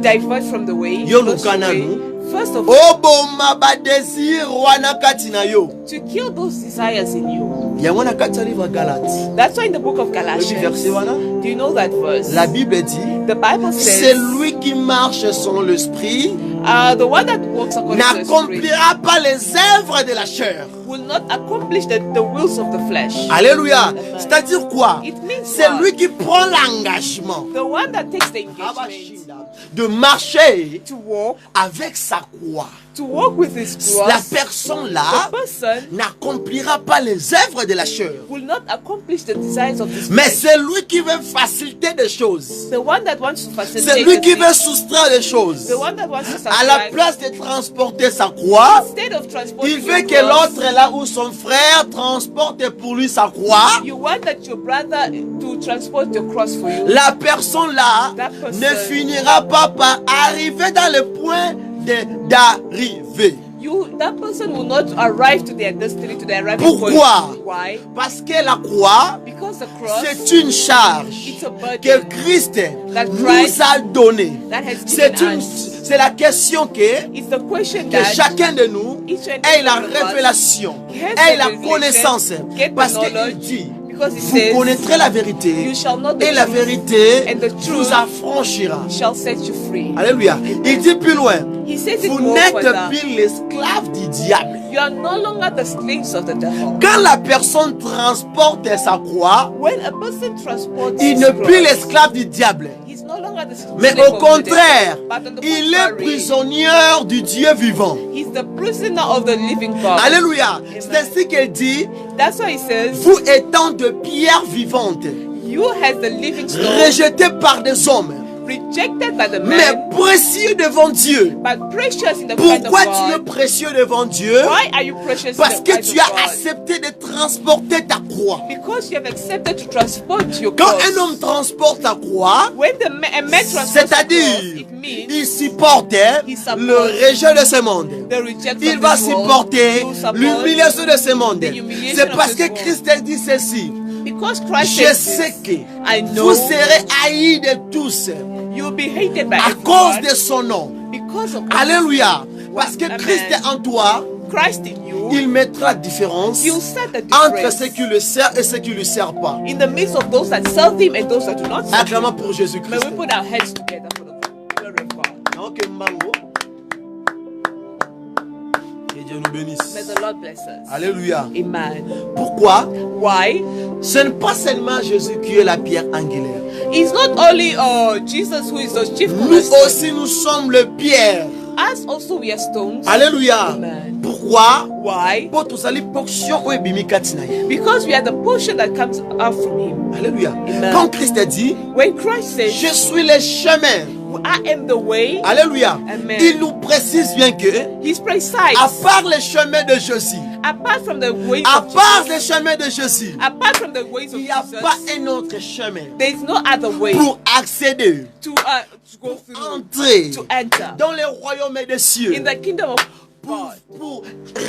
divert from the way, Yo lost your lukana way. nu. First of all, oboma badésir wana kati na yo. to kill those desires in you. Yango na kati ya livre Galate. That's why in the book of Oyebi Galatians, verset wana? do you know that verse? La Bible dit, The Bible c'est says, lui qui marche selon l'esprit the one that walks according to the Spirit n'accomplira pas les œuvres de la chair. will not accomplish the wills of the flesh. Alléluia. C'est-à-dire quoi? It means C'est what? lui qui prend l'engagement The one that takes the engagement de marcher to walk avec sa croix. with his La cross, personne the là person n'accomplira pas les œuvres de la chair. will not accomplish the desires of this Mais flesh. c'est lui qui veut faciliter des choses. The one that wants to C'est facilitate lui the qui thing, veut soustraire des choses. the one that wants to À la subtract, place de transporter sa croix, instead of transporting il veut your que cross, l'autre là où son frère transporte pour lui sa croix. you want that your brother to transport your cross for you. La personne là That person ne finira pas par arriver dans le point d'arriver. That person will not arrive to their destiny, to their arriving Pourquoi? point. Why? Parce que la croix, Because the cross c'est une charge it's a burden que Christ that nous Christ a donnée. that has given us. C'est la question que It's the question que that chacun de nous each and ait la every one of us révélation, has ait the la revelation, connaissance. get the Parce qu'il knowledge, dit, because it vous says, connaîtrez la vérité you shall know the et la truth, vérité and the vous truth affranchira. shall set you free. Alléluia. Il dit plus loin, He says it vous more n'êtes further. plus l'esclave du diable. You are no longer the slaves of the devil. Quand la personne transporte sa croix, When a person transports il his n'est plus cross, l'esclave du diable. he's no longer the slave Mais of au the contraire, devil. But on the il est contrary, prisonnier du Dieu vivant. he's the prisoner of the living God. Alléluia. Amen. C'est ainsi qu'il dit, That's why he says, vous étant de pierres vivantes, you as the living stone, rejetés par des hommes, rejected by the mais man, précieux devant Dieu. but precious in the sight of Pourquoi tu es God. précieux devant Dieu? Why are you precious Parce in the que sight tu of as God? accepté de transporter ta croix. Because you have accepted to transport your Quand cross. un homme transporte ta croix, When a man transports the c'est-à-dire, cross, it means il supportait He supports le rejet de ce monde. the rejection Il of va this world. supporter You support l'humiliation de ce monde. the humiliation C'est of parce this que world. Christ a dit ceci. Because Christ Je says sais this, que I know vous serez haïs de tous you'll be hated by à cause everyone de son nom. because of Alléluia. Parce que Amen. Christ est en toi, Christ in you. il mettra la différence He'll set the entre difference ceux qui le servent et ceux qui ne le servent pas. in the midst of those that serve Him and those that do not serve Him. Acclamons pour May Jésus-Christ. we put our heads together for the glory of God. Donc, Mbango. Que Dieu nous bénisse. May the Lord bless us. Alléluia. Amen. Pourquoi? Why? Ce n'est pas seulement Jésus qui est la pierre angulaire. It's not only Jesus who is the chief Nous cornerstone. aussi, nous sommes le pierre. Us also we are stones. Alléluia. Amen. Pourquoi? Why? Pour tous les portions où ebimi katina ye. Because we are the portion that comes out from Him. Alléluia. Amen. Quand Christ a dit, When Christ says, je suis le chemin. I am the way, Alléluia. Amen. Il nous précise bien que, He's precise. à part le chemin de Jésus, Apart from the ways à of part le Jesus, chemin de Jésus, apart from the ways of il n'y a Jesus, pas un autre chemin there is no other way pour accéder, to go through, entrer to enter dans le royaume des cieux, in the kingdom of God, pour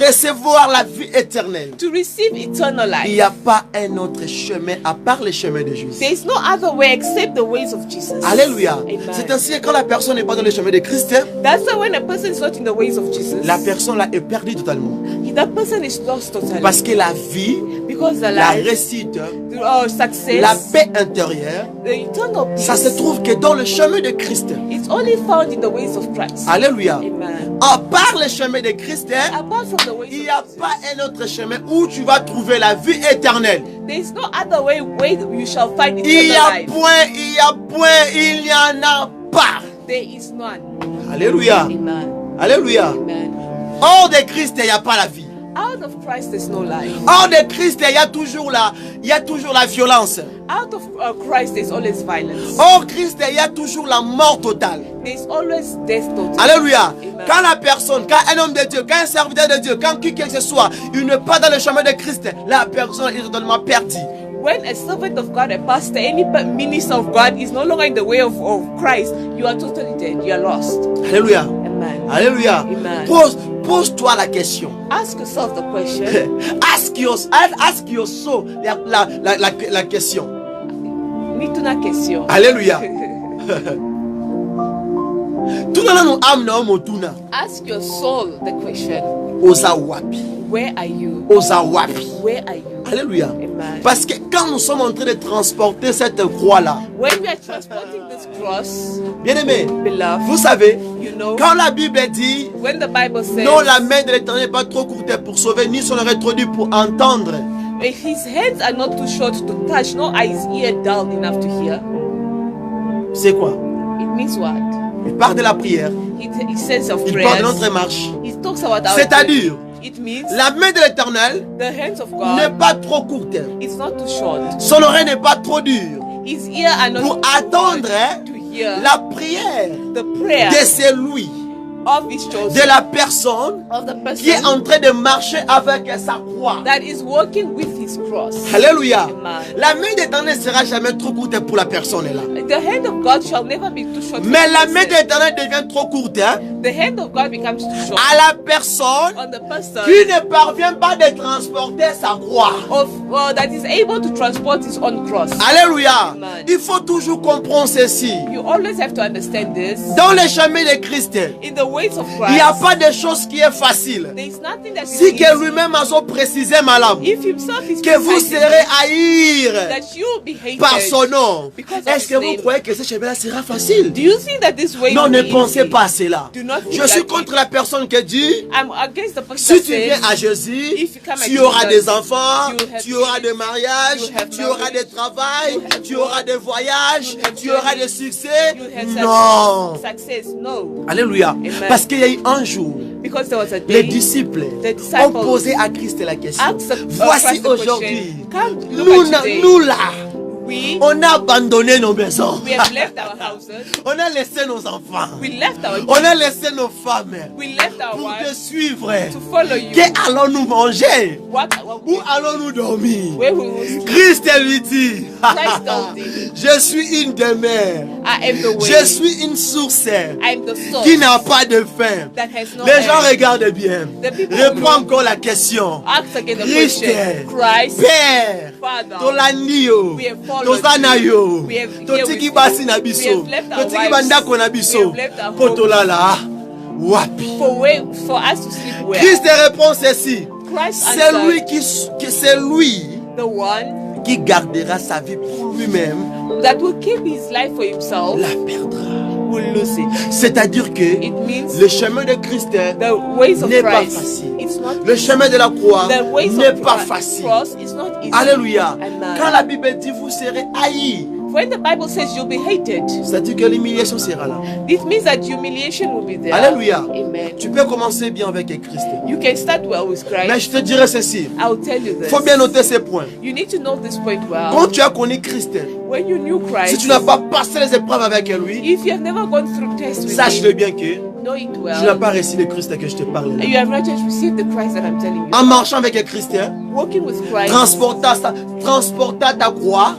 recevoir la vie éternelle. to receive eternal Il n'y life. a pas un autre chemin à part le chemin de Jésus. There is no other way except the ways of Jesus. Alléluia. Amen. C'est ainsi que quand la personne n'est pas dans le chemin de Christ, That's why when a person is not in the ways of Jesus, la personne là est perdue totalement. that person is lost totally. Parce que la vie, Because the la life, réussite, the success, la paix intérieure, the eternal peace, ça se trouve que dans le chemin de Christ. it's only found in the ways of Christ. Alléluia. Amen. À part le chemin de Christ, Apart from the ways il of n'y a Jesus, pas un autre chemin où tu vas trouver la vie éternelle. there is no other way you shall find Il n'y eternal a life. point, il n'y a point, il n'y en a pas. There is none. Alléluia. Amen. Alléluia. Amen. Hors de Christ, il n'y a pas la vie. Out of Christ there's no life. Hors de Christ, il y a toujours la violence. Out of Christ there's always violence. Hors Christ, il y a toujours la mort totale. There's always death total. Alléluia. Amen. Quand la personne, quand un homme de Dieu, quand un serviteur de Dieu, quand qui que ce soit, il n'est pas dans le chemin de Christ, la personne est totalement perdue. When a servant of God, a pastor, any minister of God is no longer in the way of Christ, you are totally dead. You are lost. Alléluia. Amen. Alléluia. Amen. Pose-toi la question. Ask yourself the question. Ask yourself la question. Mituna question. Alléluia. Tuna nu amna omotuna. Ask your soul the question. Oza wapi. Where are you? Oza wapi. Where are you? Alléluia. Amen. Parce que quand nous sommes en train de transporter cette croix-là, When we are transporting this cross, bien-aimés, beloved, vous savez, you know, quand la Bible dit when the Bible says, non, la main de l'Éternel n'est pas trop courte pour sauver, ni son oreille trop dure pour entendre, his hands are not too short to touch, nor are his ear dull enough to hear. c'est quoi? It means what? Il parle de la prière, He says of il parle de prayers. notre marche. He talks about our C'est-à-dire, It means la main de l'Éternel the hands of n'est God pas trop courte, is not too short. son oreille n'est pas trop dure His ear are not pour too attendre short to hear la prière the prayer de celui, of his chosen, de la personne of the qui est en person train de marcher avec sa croix. that is walking with his cross. Alléluia. Amen. La main d'Éternel ne sera jamais trop courte pour la personne là. The hand of God shall never be too short. for Mais the la main person. d'Éternel devient trop courte hein, The hand of God becomes too short à la personne on the person qui ne parvient pas de transporter sa croix. that is able to transport his own cross. Alléluia. Amen. Il faut toujours comprendre ceci. You always have to understand this. Dans le chemin de Christ, In the ways of il n'y a Christ, pas de chose qui est facile. there is nothing that is Si que easy. lui-même a son précisé, madame, If himself is is que vous precisely serez haïr that you will be hated par son nom. because of Est-ce que his vous name. croyez que ce chemin-là sera facile? Do you think that this way Non, will ne be pensez easy? pas à cela. Do not think Je suis that contre la personne qui dit, I'm against the person si that tu viens à says, Jésus, if you come at tu auras Jesus, des enfants, you will have tu auras kids, des mariages, you will have tu auras marriage, des travails, you will have tu auras work, des voyages, you will have tu auras journeys, des succès. you will have Non. success. No. Alléluia. Amen. Parce qu'il y a eu un jour, Because there was a les day disciples the ont disciples posé à Christ la question. asked Voici Christ the aujourd'hui, question. Come, look at today. nous là, We on a abandonné nos maisons. have left our houses. On a laissé nos enfants. We left our On a laissé nos femmes we left our pour te wives suivre. to follow you. Que allons-nous manger? What Où allons-nous dormir? where we will sleep. Christ lui dit, Christ told him, je suis une demeure. I am the way. Je suis une source I am the source qui n'a pas de fin. that has no Les gens end. regardent bien. The people Reprends look. encore la question. Ask again the Christ, question. Christ, Père, Father, tolandio, we have followed tozanayo, you. We have- here totiki we- basi na we biso, have left our totiki wives. bandako na We biso, have left our potolala, wapi. for us to sleep well. Christ répond ceci. Christ C'est answered, lui c'est lui the one qui gardera sa vie pour lui-même, that will keep his life for himself la perdra. will lose it. C'est-à-dire que It means le chemin de Christ the ways of n'est pas Christ. facile. It's not Le chemin de la croix the ways n'est of pas Christ- facile. cross is not easy. Alléluia. Amen. Quand la Bible dit vous serez haïs, When the Bible says you'll be hated, c'est-à-dire que l'humiliation sera là. it means that humiliation will be there. Alléluia. Amen. Tu peux commencer bien avec Christ. You can start well with Mais Christ. je te dirai ceci. I'll tell you Il this. faut bien noter ces points. You need to know this point well. Quand tu as connu Christ, When you knew si Christ, tu n'as pas passé les épreuves avec lui, if you have never gone through tests with sache-le him, bien que know it tu well. n'as pas reçu le Christ que je te parle. And you have not yet received the Christ that I'm telling you. En marchant avec Christ, Walking with Christ, transporta ta croix,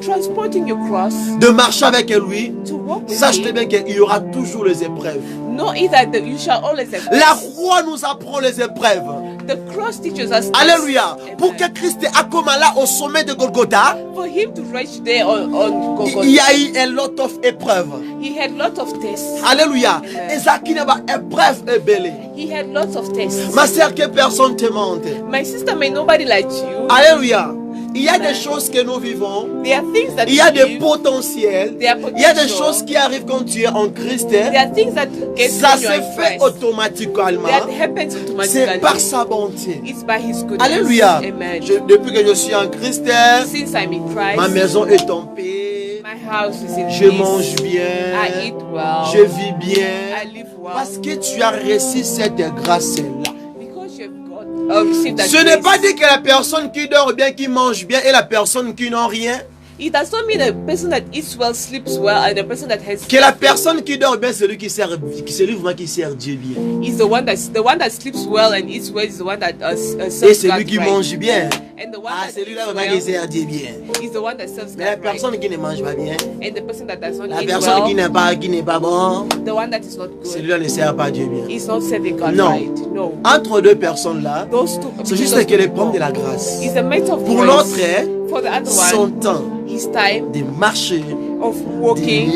transporting your cross, de marcher avec lui, to walk with sache-le him. bien qu'il y aura toujours les épreuves. Know it that you shall always have. La croix nous apprend les épreuves. The cross teaches us. Alléluia. Amen. Pour que Christ accomme là au sommet de Golgotha, For him to reach there on il y a Golgotha, eu un lot of épreuves. he had lots of tests. Alléluia. Amen. Et ça qui n'est pas épreuve et belle. He had lots of tests. Ma sœur, que personne te mente. My sister, may nobody like you. Alléluia. Il y a Amen. des choses que nous vivons. There are things that Il y a you des live. potentiels. There are Il y a des potential. choses qui arrivent quand tu es en Christ. There are things that get Ça when se you are in fait Christ. automatiquement. That happens C'est automatically. par sa bonté. It's by his goodness. Alléluia. Amen. Depuis que je suis en Christ, Since I'm in Christ, ma maison est en paix. my house is in Je peace. mange I bien. eat well. Je vis I bien. live well. Parce que tu as reçu cette grâce-là. Because you have received that Ce n'est grace. pas dit que la personne qui dort bien, qui mange bien, et la personne qui n'a rien. It does not mean a person that eats well sleeps well, and a person that has Que la personne qui dort bien, c'est celui qui sert, celui vraiment qui sert Dieu bien. is the one that sleeps well and eats well is the one that Et serves celui God qui right. mange bien. And the one Ah, that celui-là eats vraiment qui well sert Dieu bien. is the one that serves Mais la God right. personne qui ne mange pas bien, And the person that does not la eat personne qui well, n'est pas bon, the one that is not good, celui-là ne sert pas Dieu bien. is not serving God Non. right. No. Entre deux personnes là, Those two. c'est juste que les pommes de la grâce. Is a matter of Pour grace. l'autre, For the other son one, temps his time de marcher, of walking,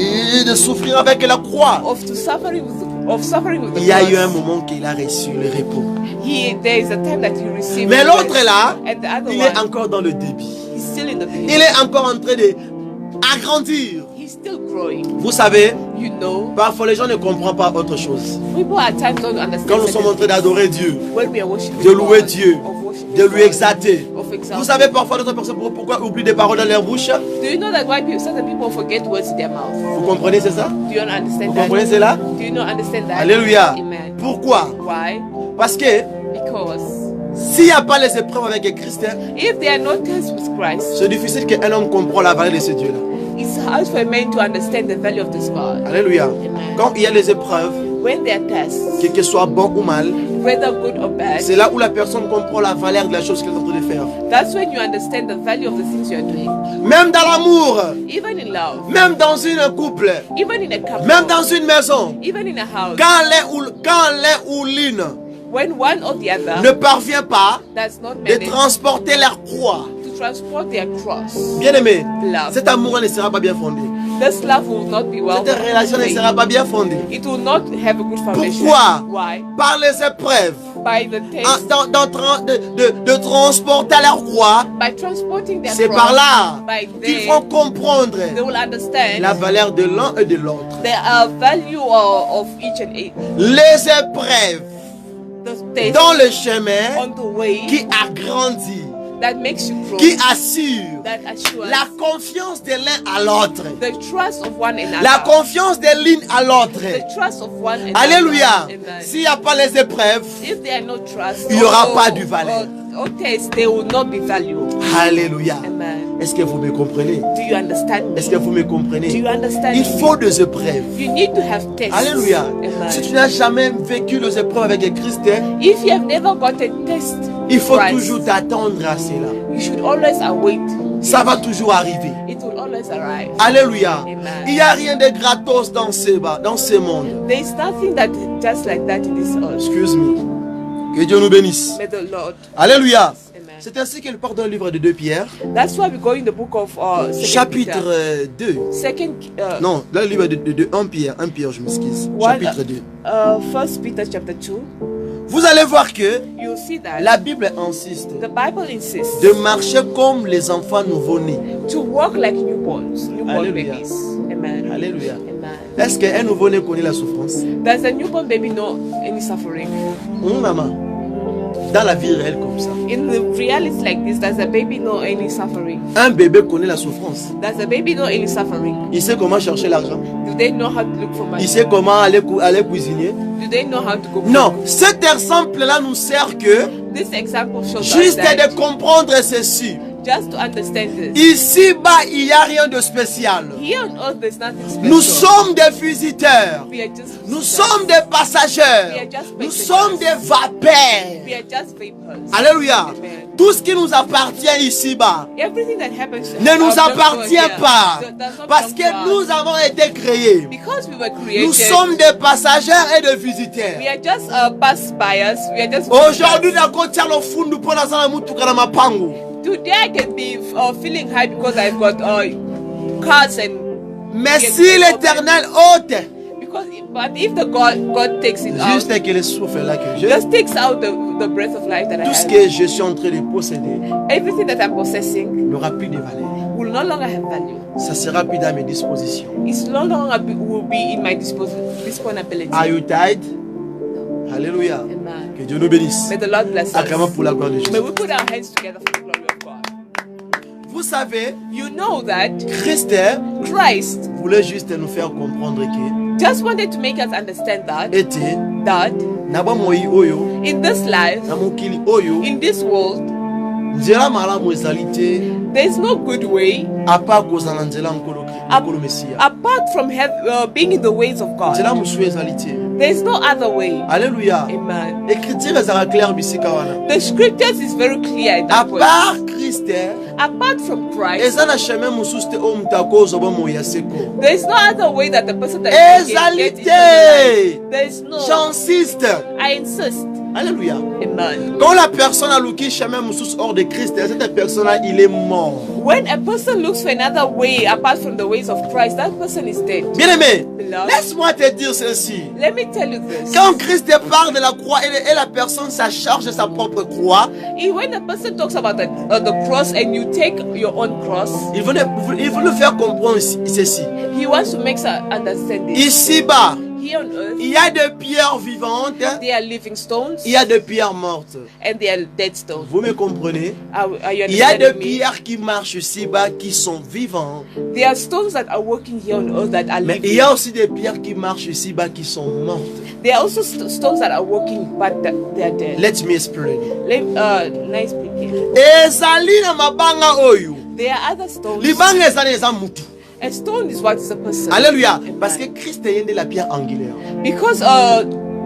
de souffrir avec la croix. of suffering with the Il y a eu un cross. moment qu'il a reçu le repos. There is a time that he received. Mais rest. l'autre là, And the other il est one, encore dans le débit. he's still in the Il beginning. est encore en train de agrandir. He's still growing. Vous savez, You know, parfois les gens ne comprennent pas autre chose. people at times don't understand. Quand nous sommes en train d'adorer Dieu, when we are worshiping de louer God, Dieu, of worshiping de lui God, exalter. of exalting. Vous savez parfois d'autres personnes pourquoi oublient des paroles dans leur bouche. Do you know that why certain people forget words in their mouth? Vous comprenez, c'est ça? Do you not understand Vous that? comprenez cela? Do you not understand that? Alléluia. Amen. Pourquoi? Why? Parce que Because s'il n'y a pas les épreuves avec Christ, if there are no tests with Christ, c'est difficile qu'un homme comprenne la valeur de ce Dieu-là. it's hard for a man to understand the value of this God. Alléluia. Amen. Quand il y a les épreuves, When there are tests, que ce soit bon ou mal, whether good or bad, c'est là où la personne comprend la valeur de la chose qu'elle est en train de faire. that's when you understand the value of the things you are doing. Même dans l'amour, Even in love, même dans un couple, even in a couple, même dans une maison, even in a house, quand l'un ou l'une when one or the other ne parvient pas does not de manage transporter leur croix, to transport their cross, bien aimé, Love. cet amour ne sera pas bien fondé. this love will not be well. Cette relation ne sera pas bien fondée. It will not have a good foundation. Pourquoi? Why? Par les épreuves, by the taste, de transporter leur croix. by transporting their C'est cross, par là by qu'ils there, vont comprendre they will understand la valeur de l'un et de l'autre. the value of each and each. Les épreuves The taste dans le chemin on the way qui agrandit, that makes you grow, qui assure that assures la confiance de l'un à l'autre. the trust of one another. La confiance de l'une à l'autre. The trust of one another. Alléluia. Amen. S'il n'y a pas les épreuves, If there are no trust, il n'y aura pas de valeur. or taste, they will not be valued. Alléluia. Amen. Est-ce que vous me comprenez? Do you understand me? Est-ce que vous me Do comprenez? you understand Il me? faut des épreuves. You need to have taste. Alléluia. Amen. Si tu n'as jamais vécu les épreuves avec les Christ, If you have never got a taste, il faut Christ, toujours t'attendre à cela. you should always await. Ça va toujours arriver. It will always arrive. Alléluia. Amen. Il n'y a rien de gratos dans ce monde. There is nothing that just like that in this earth. Excuse me. Que Dieu nous bénisse. May the Lord. Alléluia. Amen. C'est ainsi qu'il part dans le livre de 2 Pierre, That's why we go in the book of chapitre 2. Second, Non, dans le livre de 1 Pierre, je m'excuse. One- Chapitre 2. First Peter chapter 2. Vous allez voir que You'll see that la Bible insiste the Bible insists de marcher comme les enfants nouveau-nés. to walk like newborn Alléluia. babies. Amen. Alléluia. Amen. Est-ce qu'un nouveau-né connaît la souffrance? Does a newborn baby know any suffering? Maman, dans la vie réelle comme ça, In the reality like this, does a baby know any suffering? un bébé connaît la souffrance. Does a baby know any suffering? Il sait comment chercher l'argent. Do they know how to look for money? Il sait comment aller cuisiner. Do they know how to go? Non, cet exemple-là nous sert que This example shows us juste that de comprendre ceci. just to understand this. Ici-bas, il n'y a rien de spécial. Here on earth, there's nothing special. Nous sommes des visiteurs. We are just Nous visitors. sommes des passagers. Nous sommes des vapeurs. We are just vapors. Alléluia. Amen. Tout ce qui nous appartient ici-bas Everything that happens ne nous belongs to appartient here. pas. Does not Parce belong que to us. nous avons été créés. Because we were created, Nous sommes des passagers et des visiteurs. we are just pass-byers. We are just Aujourd'hui, visitors. nakotia lo fundu pona sana mutuka na mapango. Today I can be feeling high because I've got cars and Mais si l'Éternel ôte, but if the God takes it out, juste que le souffle là que j'ai, just takes out the breath of life that I tout ce have, que je suis en train de posséder everything that I'm possessing n'aura plus de valeur. will no longer have value. Ça sera plus dans mes dispositions. It's no longer will be in my disponibility. Are you tired? Alléluia. Amen. Que Dieu nous bénisse. May the Lord bless us. Acclamons pour la gloire de May Jésus. we put our hands together for the glory of God. Vous savez, You know that Christ Christ voulait juste nous faire comprendre que just wanted to make us understand était that na ba moi oyo in this life, na mokili oyo in this world, nzela malamu ezali te there is no good way apa kozala nzela nkolo Mesia. apart from being in the ways of God. Nzela mosusu ezali te. There is no other way. Alléluia. Amen. Écriture ezala claire bisika wana. The scriptures is very clear in À that way. part Christ, Apart from Christ, eza na chemin mosusu te oyo moto akozwa moya seko. there is no other way that the person that can Ezali get into te. the life. There is no. J'insiste. I insist. Alléluia. Amen. Quand la personne a looké chemin mosusu hors de Christ, cette personne-là, il est mort. When a person looks for another way apart from the ways of Christ, that person is dead. Bien-aimé, Beloved, laisse-moi te dire ceci. let me tell you this. Quand Christ parle de la croix et la personne s'acharge de sa propre croix, When a person talks about the cross and you take your own cross, il veut nous faire comprendre ceci. he wants to make us understand this. Ici-bas, Here on earth, il y a des pierres vivantes, they are living stones il y a des pierres mortes. and they are dead stones. Vous me comprenez? Are you Il y a des understanding me? pierres qui marchent ici-bas, qui sont vivantes. There are stones that are working here on earth that are Mais il living. y a aussi des pierres qui marchent ici-bas, qui sont mortes. There are also stones that are working but they are dead. Let me explain. Nice speaking. Ezali na mabanga oyo. There are other stones. Libanga ezali eza mutu. A stone is what is a person. Alléluia. Amen. Parce que Christ est la pierre angulaire. Because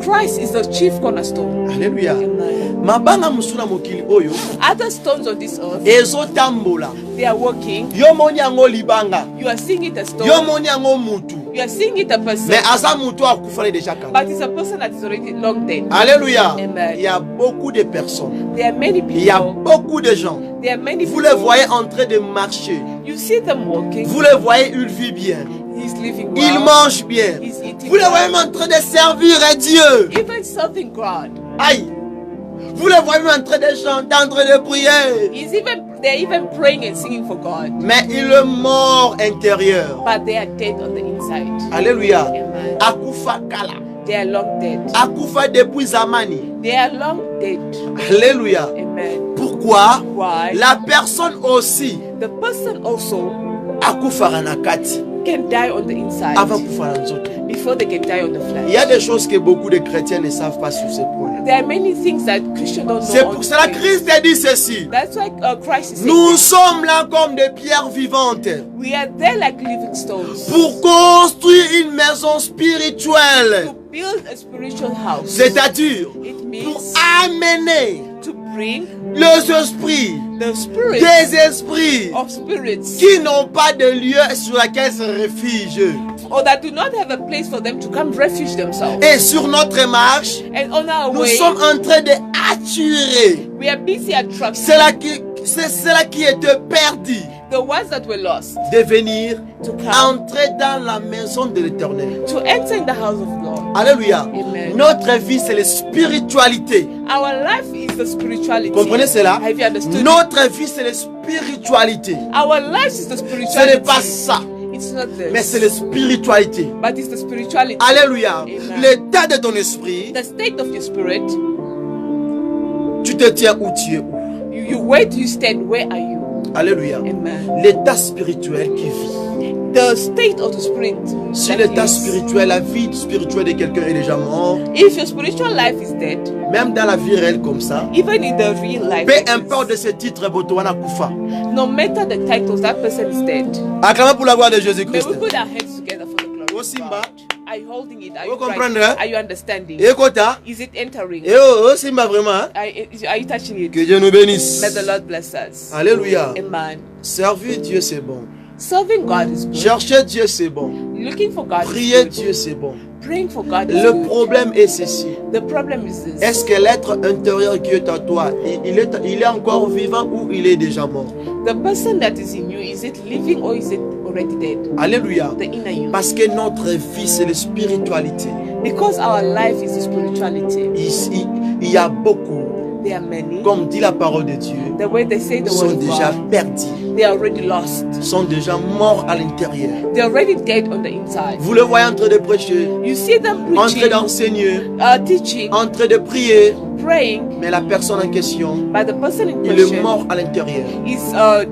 Christ is the chief cornerstone. Alléluia. Amen. Mabanga musuna mokili oyo Other stones on this earth, ezotambola. they are working. Yo moni yango libanga. You are seeing it a stone. Yo moni yango mutu. You are seeing it a person. Mais aza mutu akufale déjà kala. But it's a person that is already long dead. Alléluia. Amen. Il y a beaucoup de personnes. There are many Il y a people. beaucoup de gens. There are many Vous people. les voyez en train de marcher. You see them walking. Vous les voyez, ils vivent bien. He's living Ils well. mangent bien. He's eating Vous les voyez well. en train de servir à Dieu. Even serving God. Aïe. Vous les voyez en train de chanter, en train de prier. They're even praying and singing for God. Mais il est mort intérieur. But they are dead on the inside. Alléluia. Amen. Akufa kala. They are long dead. Akufa depuis zamani. They are long dead. Alléluia. Amen. Pourquoi? Why? La personne aussi The person also akufa ranakati can die on the inside avant kufa nzoto. before they can die on the Il y a flesh. des choses que beaucoup de chrétiens ne savent pas sur ce point. There are many things that Christians don't know. C'est on pour cela que this. Christ a dit ceci. That's why Christ is saying Nous this. sommes là comme des pierres vivantes We are there like living stones pour construire une maison spirituelle. to build a spiritual house. C'est-à-dire It pour means amener to bring les esprits, the spirit des esprits of spirits qui n'ont pas de lieu sur lequel se réfugient. or that do not have a place for them to come refuge themselves. Et sur notre marche, And on our nous way, sommes en train d'attirer we are busy attracting c'est cela qui était perdu the ones that were lost de venir to come entrer dans la maison de l'Éternel. to enter in the house of God. Alléluia. Amen. Notre vie, c'est la spiritualité. Our life is the spirituality. Comprenez cela? Have you understood? Notre vie, c'est la spiritualité. Our life is the Ce spirituality. n'est pas ça, It's not this. mais c'est la spiritualité. But it's the spirituality. Alléluia. Amen. L'état de ton esprit, The state of your spirit. tu te tiens où tu es où. Where do you stand? Where are you? Alléluia. Amen. L'état spirituel qui vit. The state of the spirit. Si that l'état is- spirituel, la vie spirituelle de quelqu'un est déjà mort, If your spiritual life is dead, même dans la vie réelle comme ça, even in the real life, peu importe de ce titre, Botowana Koufa. no matter the titles, that person is dead. Acclamez pour la gloire de May Jésus-Christ. we put our hands together for the glory Oh, of Simba. God. Are you holding it? Are Vous you, comprenez, right? hein? Are you understanding? Et Kota, Is it entering? et oh, Simba vraiment, hein? Are you touching it? Que Dieu nous bénisse. May the Lord bless us. Alléluia. Amen. Servir Dieu, c'est bon. Serving God is good. Chercher Dieu, c'est bon. Looking for God is Prier good. Dieu, c'est bon. Praying for God is Le good. problème est ceci. The problem is this. Est-ce que l'être intérieur qui est en toi, il est encore vivant ou il est déjà mort? The person that is in you, is it living or is it already dead? Alléluia. The inner you. Parce que notre vie, c'est la spiritualité. Because our life is the spirituality. Ici, il y a beaucoup, There are many. comme dit la parole de Dieu, The way they say the word sont of déjà God, perdus, they are already lost. sont déjà morts à l'intérieur. They're already dead on the inside. Vous le voyez en train de prêcher, You see them en train preaching, d'enseigner, teaching, en train de prier, praying, mais la personne en question, but the person in il est question mort à l'intérieur. is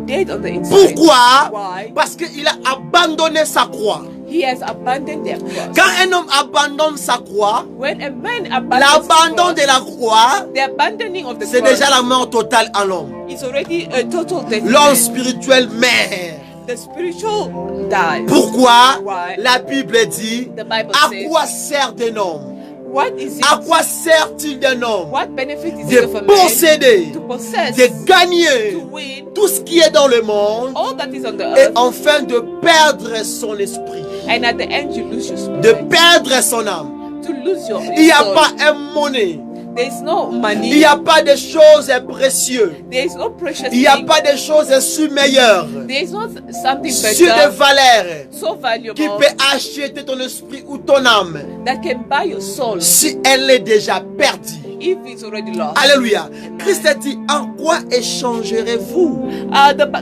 dead on the inside. Pourquoi? Why? Parce qu'il a abandonné sa croix. He has abandoned their cross. Quand un homme abandonne sa croix, When a man abandons l'abandon the de la croix, the abandoning of the c'est cross déjà la mort totale à l'homme. is already a total death. L'homme spirituel meurt. The spiritual dies. Pourquoi? Why? La Bible dit, The Bible à says, quoi sert un homme? what is it? À quoi sert-il d'un homme? What benefit is De it of a man posséder, to possess, de gagner to win tout ce qui est dans le monde all that is on the et earth, enfin de perdre son esprit, and at the end you lose your de spirit, perdre son âme. to lose your Il n'y a soul. pas un monnaie, There is no il money, n'y a pas de choses précieuses, there is no precious il n'y a thing, pas de choses meilleures, there is not something sur de better, valeurs so qui valuable, peut acheter ton esprit ou ton âme that can buy your soul si elle est déjà perdue. if it's already lost. Alléluia. Christ a dit, en quoi échangerez-vous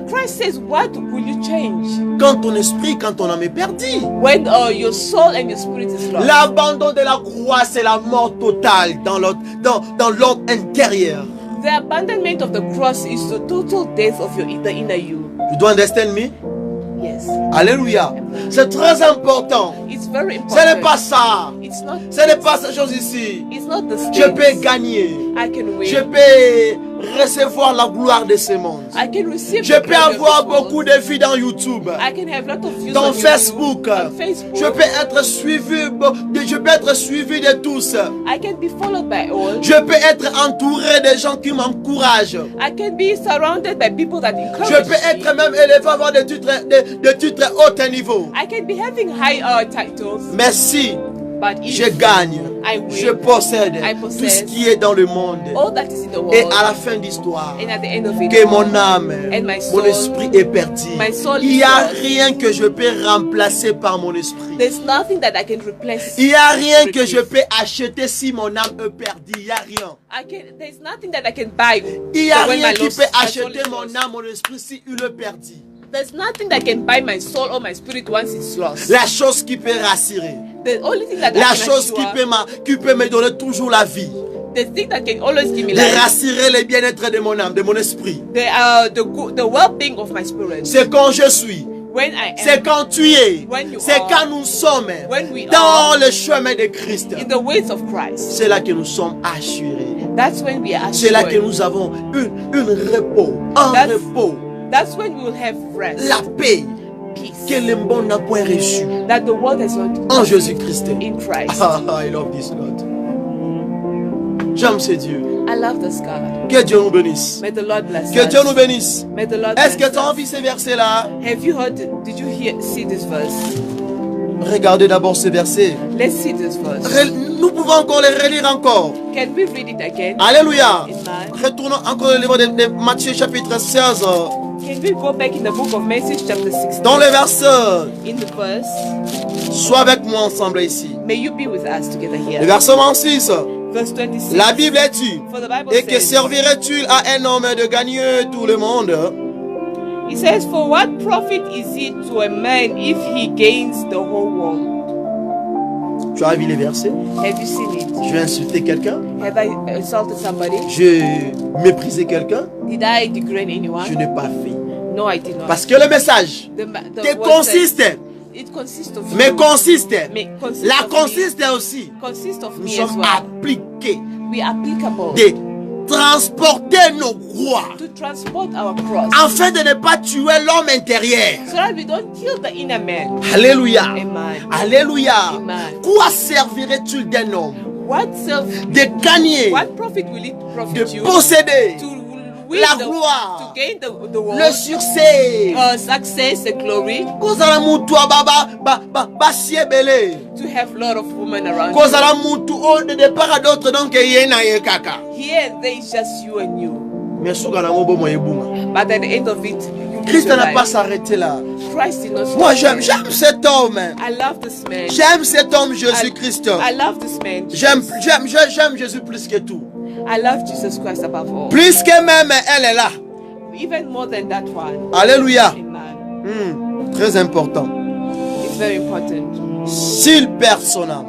Christ says, what will you change quand ton esprit, quand ton âme est perdue? when your soul and your spirit is lost? L'abandon de la croix, c'est la mort totale dans l'homme intérieur. The abandonment of the cross is the total death of the inner you. You do understand me? Yes, Alléluia. C'est très important. it's very Ce n'est important. pas ça. It's not. Ce n'est pas cette chose ici. It's not the Je state. peux gagner. I can win. Je peux recevoir la gloire de ce monde. I can receive. Je the peux glory of avoir this world. beaucoup de vues dans YouTube, I can have lot of views dans on Facebook. YouTube, on Facebook. Je peux être suivi de tous. I can be followed by all. Je peux être entouré de gens qui m'encouragent. I can be surrounded by people that encourage Je peux être me. même élevé, avoir des titres haut niveau. I can be having high titles. Mais si But if je gagne, I win, je possède I tout possess ce qui est dans le monde. all that is in the world, Et à la fin d'histoire, and at the end of it que all, mon âme, and my mon soul, esprit est perdu. my soul Il is n'y a lost. rien que je peux remplacer par mon esprit. There's nothing that I can replace. Il n'y a rien que with je it. peux acheter si mon âme est perdue. Il n'y a rien. There's nothing that I can buy. Il n'y a when rien my qui lost- peut my soul acheter is mon lost. âme, mon esprit si il est perdu. There's nothing that can buy my soul or my spirit once it's lost. La chose qui peut rassurer. The only thing that La I can chose qui peut me donner toujours la vie. the thing that can always give me De life, rassurer le bien-être de mon âme, de mon esprit. the well-being of my spirit. C'est quand je suis. When I C'est am quand tu es. When you C'est are. quand nous sommes When we dans are. le chemin de Christ. in the ways of Christ, C'est là que nous sommes assurés. that's when we are C'est là que assured. nous avons un repos. Un That's- repos. That's when we will have rest, La paix peace, que le monde n'a point reçue that the world has not en Jésus-Christ. in Christ. I love this God. J'aime ce Dieu. I love this God. Que Dieu nous bénisse. May the Lord bless Que Dieu nous us. bénisse. May the Lord Est-ce que bless tu as us. envie ces versets-là? Have you heard? Did you see this verse? Regardez d'abord ce verset. Let's see this verse. Nous pouvons encore les relire encore. Can we read it again? Alléluia. Amen. Retournons encore au livre de Matthieu chapitre 16. Can we go back in the book of Matthew chapter 16? Dans le verset, In the verse, sois avec moi ensemble ici. may you be with us together Le here. verset 26. Verse 26. La Bible dit, For the Bible et que says, servirait-il à un homme de gagner tout le monde it says, for what profit is it to a man if he gains the whole world? Tu as vu les versets? Have you seen it? Je vais insulter quelqu'un? Have I insulted somebody? J'ai méprisé quelqu'un? Did I degrade Je anyone? n'ai pas fait. No, I did not. Parce que le message The word consiste, says, it consists of mais you. consiste, Mais consist la of consiste aussi. me. Consist of Nous me as sommes well. appliqués We are applicable de transporter nos croix to transport our cross afin de ne pas tuer l'homme intérieur. so that we don't kill the inner man. Alléluia. Amen. Alléluia. Amen. Quoi servirait-il d'un homme What self? de gagner, What profit will it de profit you posséder to win la the, gloire, to gain the le world, succès? success, the glory, Kozala mutu basiebele. to have a lot of women around you. Kozala mutu o de part à d'autre donc ye na ye kaka. Here there is just you and you. Mais suka na ngobo mo yebunga. But at the end of it, you lose Christ your n'a pas life. s'arrêté là. Christ did not stop Moi there. j'aime cet homme. I love this man. J'aime cet homme Jésus-Christ. I love this man. J'aime Jésus plus que tout. I love Jesus Christ above all. Plus que même elle est là. Even more than that one. Alléluia. Amen. Très important. It's very important. S'il perd son âme,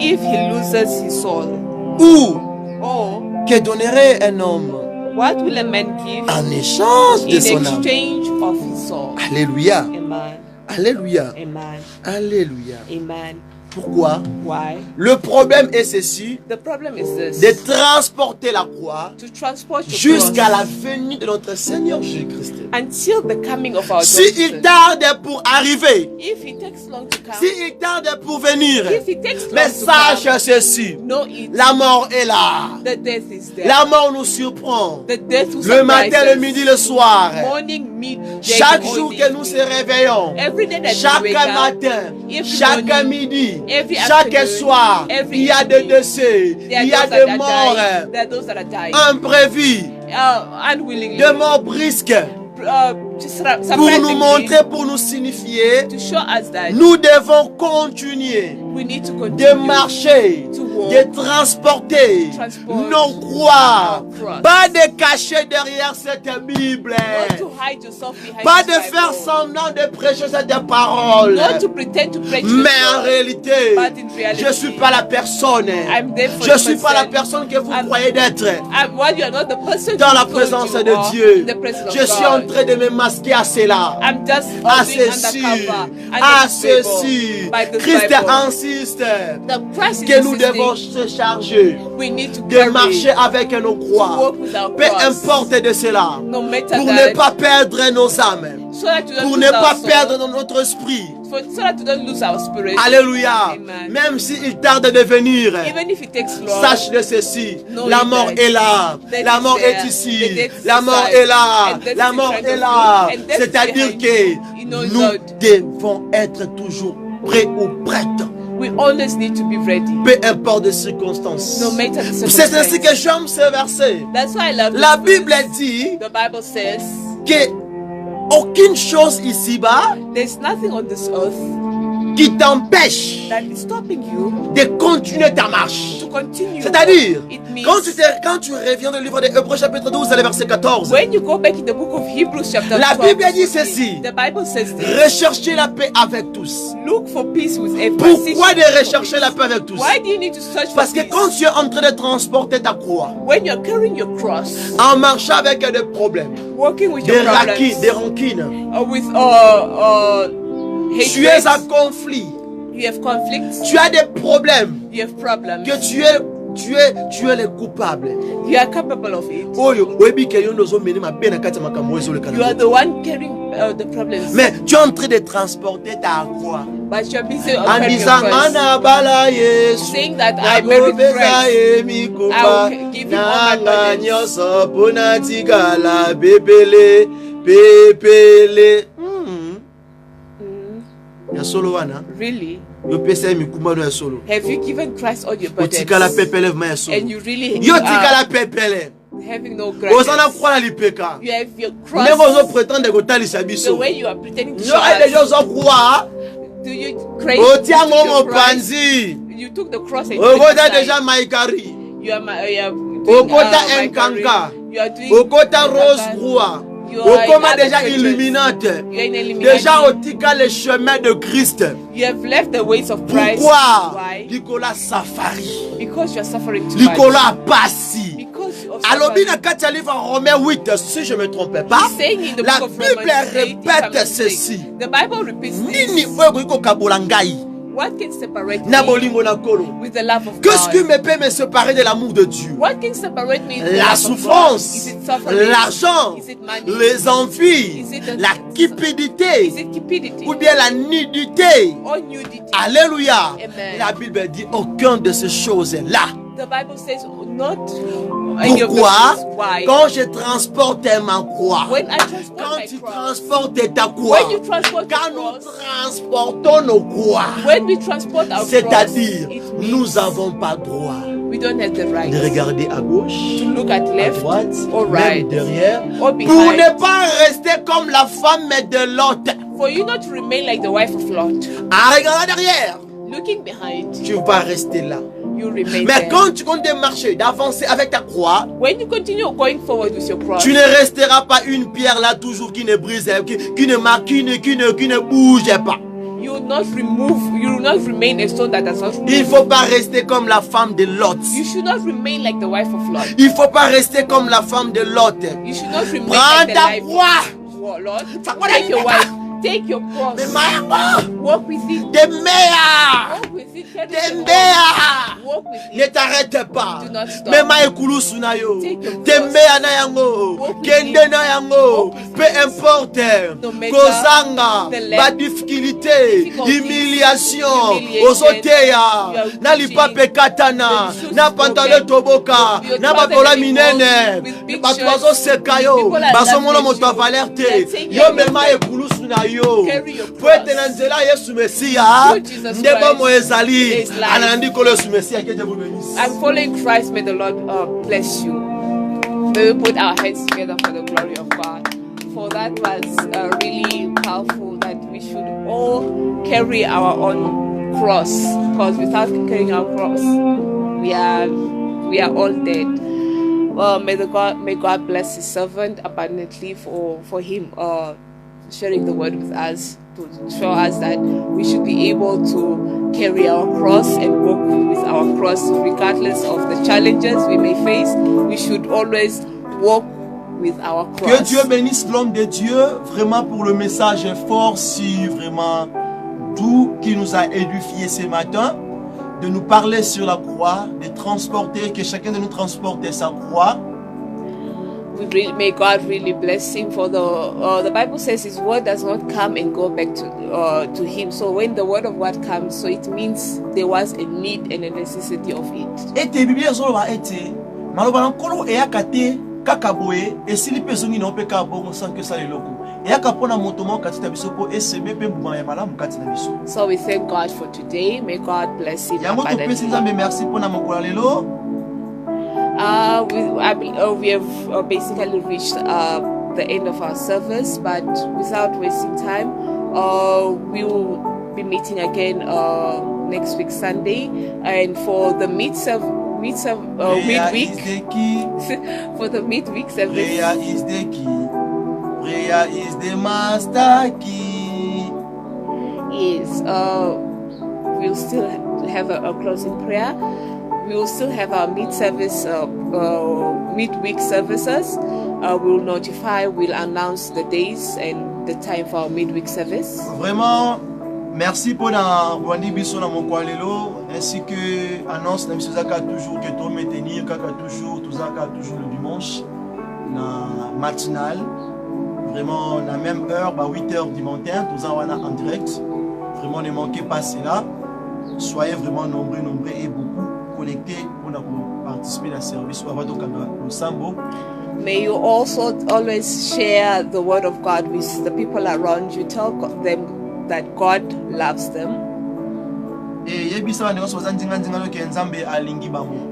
If he loses his soul, ou or que donnerait un homme what will a man give en échange de in son âme? exchange of his soul? Alléluia. Amen. Alléluia. Amen. Alléluia. Amen. Pourquoi? Why? Le problème est ceci, The problem is this: de transporter la croix to transport your jusqu'à cross la venue de notre Seigneur Jésus-Christ. until the coming of our Si Lord il Jesus. tarde pour arriver, If it takes long to come, si il tarde pour venir, if it takes long mais to sache come, ceci, know it. la mort est là. The death is there. La mort nous surprend. The death will Le matin, surprise le us. midi, le soir. Morning, midday, Chaque and jour all que nous se evening. réveillons, Every day that chaque we wake up, matin, every chaque morning, midi, every chaque afternoon, soir, every il y a des evening, décès, there are il y a those des that are morts dying, there are those that are dying, imprévues, unwillingly, des morts brisques pour nous montrer, pour nous signifier, to show us that nous devons continuer we need to de continue marcher, to walk, de transporter transport nos croix, our cross. pas de cacher derrière cette Bible, not to hide yourself behind pas this de Bible, faire semblant de prêcher cette parole, not to pretend to preach mais this en word, réalité, but in reality, je suis pas la personne, I'm there for je the suis pas la person. personne que vous I'm- croyez d'être. While you are not the person Dans you la thought présence you de are, Dieu, in the presence of je suis en God. train de me masquer à cela. I'm just À being ceci, undercover à under this Bible, ceci, by this Christ Bible. insiste The Christ is que nous devons insisting se charger we need to de carry, marcher avec nos to croix, walk with our peu cross, importe de cela, no matter pour that, ne pas perdre nos âmes, so that you don't pour lose ne our pas soul, perdre notre esprit. so that you don't lose our spirit. Alléluia. Amen. Même s'il tarde de venir, Even if it takes long, sache de ceci, know la it mort that est là, death la is mort there, est the ici, death is la mort inside, est là, and death la is mort in front est of là. you, and death is C'est-à-dire behind que you. You know nous not. devons être toujours prêts ou prêtes We always need to be ready. Peu importe les circonstances. No matter the C'est ainsi que circumstances. j'aime ce verset. That's why I love La this Bible verse. dit The Bible says que aucune chose ici-bas there's nothing on this earth qui t'empêche that is stopping you de continuer ta marche. to continue. C'est-à-dire, It means quand tu reviens dans le livre de Hébreux chapitre 12, c'est le verset 14. when you go back in the book of Hebrews chapter La 12, Bible dit ceci. the Bible says this. Recherchez la paix avec tous. Look for peace with everyone. Pourquoi de rechercher la paix avec tous? Why do you need to search for Parce que peace? quand tu es en train de transporter ta croix, When you're carrying your cross, en marchant avec des problèmes, walking with des your problems, des rancines, with tu es en hatred, conflit, you have conflicts, tu as des problèmes, you have problems, que tu es le coupable. you are capable of it. Oyo, oyebi ke yo ndozo meni mabe na kati ya makambo ezo leka na You are yo. the one carrying the problems, Mais tu es en train de transporter ta croix. but you're busy on En carrying disant, your cross, Anabala Yesu, saying that I buried Nagobeza Christ. Emi Kumba, I will give him all my Nanga burdens. Nyoso, Ponatigala, Bebele, Pepele. Ya solo wana, Really? yo pesa Emi Kumba no ya solo. Have you given Christ all your Otikala burdens? Pepele ma ya solo. And you really Yo are tikala Pepele. having no Ozana grudges. croix na lipeka. You have your Ndenge ozo cross. prétendre kotalisa The biso. way you are pretending to Yo show ai déjà us. ozo croix. Do you crave? Otiango You took your cross. mopanzi. You took the cross and you put it Okota aside. déjà maikari. You are doing, Okota my Nkanga. career. You are doing Okota Rose Nkanga. Roi. You are Okoma in other déjà churches. Illuminate. You are in Illuminati. Déjà otika le chemin de Christ. You have left the ways of Christ. Pourquoi? Why? Nicolas Safari. Because you are suffering too Nicolas much. Passi. Because of Alobi suffering. na kati ya livre en Romains 8, si je ne me trompe pas, He's saying in the la book of Bible Romans 8, if I'm not répète mistaken, ceci. the Bible repeats Nini this. oyo koki kokabola ngai What can separate na me bolingo na Nkolo? with the love of Qu'est-ce qui God? me peut me séparer de l'amour de Dieu? What can separate me with the La love of God? souffrance, Is it suffering? l'argent, Is it money? les envies, Is it the- la cupidité Is it cupidity ou bien la nudité. or nudity? Alléluia. Amen. La Bible dit aucun de ces choses-là. The Bible says not any of Pourquoi? those things. Why? Quand je transporte ma croix, When I transport quand my tu cross, transportes ta croix, when you transport quand your nous cross, transportons nos croix, when we transport our cross, c'est-à-dire it nous means n'avons pas droit we don't have the right de regarder à gauche, to look at à left droite, or même right derrière, or pour behind, ne pas rester comme la femme de Lot. for you not to remain like the wife of Lot, En regardant derrière, looking behind. tu vas rester là. You remain Mais there. quand tu comptes marcher, d'avancer avec ta croix, When you continue going forward with your cross, tu ne resteras pas une pierre là toujours qui ne brise, qui ne marque, qui ne bouge pas. you will not remain a stone that does not Il ne move. faut pas rester comme la femme de Lot. You should not remain like the wife of Lot. Il ne faut pas rester comme la femme de Lot. You should not remain Prends like the ta life croix. of Lot. Ça va Take your aller, wife. Take your cross. Mais maman, Walk with it. Tembea, Walk with it. Carry the Tembea. cross. Walk with Ne it. t'arrête pas. Do not stop. Mema ekulusu na yo. Take your cross. Tembea na yango. Walk with Kende it. na yango. Walk with Peu it. importe. No matter Kozanga. the length, Ba difficulté. difficulties, Humiliation. humiliation, Ozoteya. you are Na lipape katana. the shoes Na pantalon broken, toboka. your Na closet bakola animals minene. with big Bato shirts. bazoseka yo. People are Bazomona laughing moto at you. avaler te. They're saying Yo you're mema wicked. ekulusu na yo. Carry your Po ete cross. na nzela Yesu Mesia. Through Jesus Nde bomo Christ, ezali. there is life. Anandi kolo Yesu Mesia ke Dieu vous bénisse. I'm following Christ. May the Lord bless you. May we put our hands together for the glory of God. For that was really powerful, that we should all carry our own cross. Because without carrying our cross, we are all dead. Well, may God bless His servant abundantly for him sharing the word with us, to show us that we should be able to carry our cross and walk with our cross regardless of the challenges we may face. We should always walk with our Que cross. Dieu bénisse l'homme de Dieu, vraiment pour le message fort, si vraiment tout qui nous a édifié ce matin, de nous parler sur la croix, de transporter, que chacun de nous transporte sa croix. May God really bless him, for the Bible says His word does not come and go back to Him. So when the word of God comes, so it means there was a need and a necessity of it. Ete Biblia zoloba ete maloba nkolo eyaka te kaka boye esili pe zongi na opeka bongo sans que ça leloko. So we thank God for today. May God bless him abundantly. We have basically reached the end of our service, but without wasting time, we will be meeting again next week Sunday, and for the midweek for the midweek service. Prayer is the key. Prayer is the master key. Yes, we'll still have a closing prayer. We will still have our midweek services. We'll notify, we'll announce the days and the time for our midweek service. Vraiment, merci pour la biso na mokwalelo ainsi que annonce na biso zaka toujours que to maintenir kaka toujours le dimanche na matinal. Vraiment la même heure, 8h du matin, tous en direct. Vraiment ne manquez pas cela. Soyez vraiment nombreux et beaucoup connectés pour participer à la service ou avoir donc le sambo. May you also always share the word of God with the people around you. Tell them that God loves them.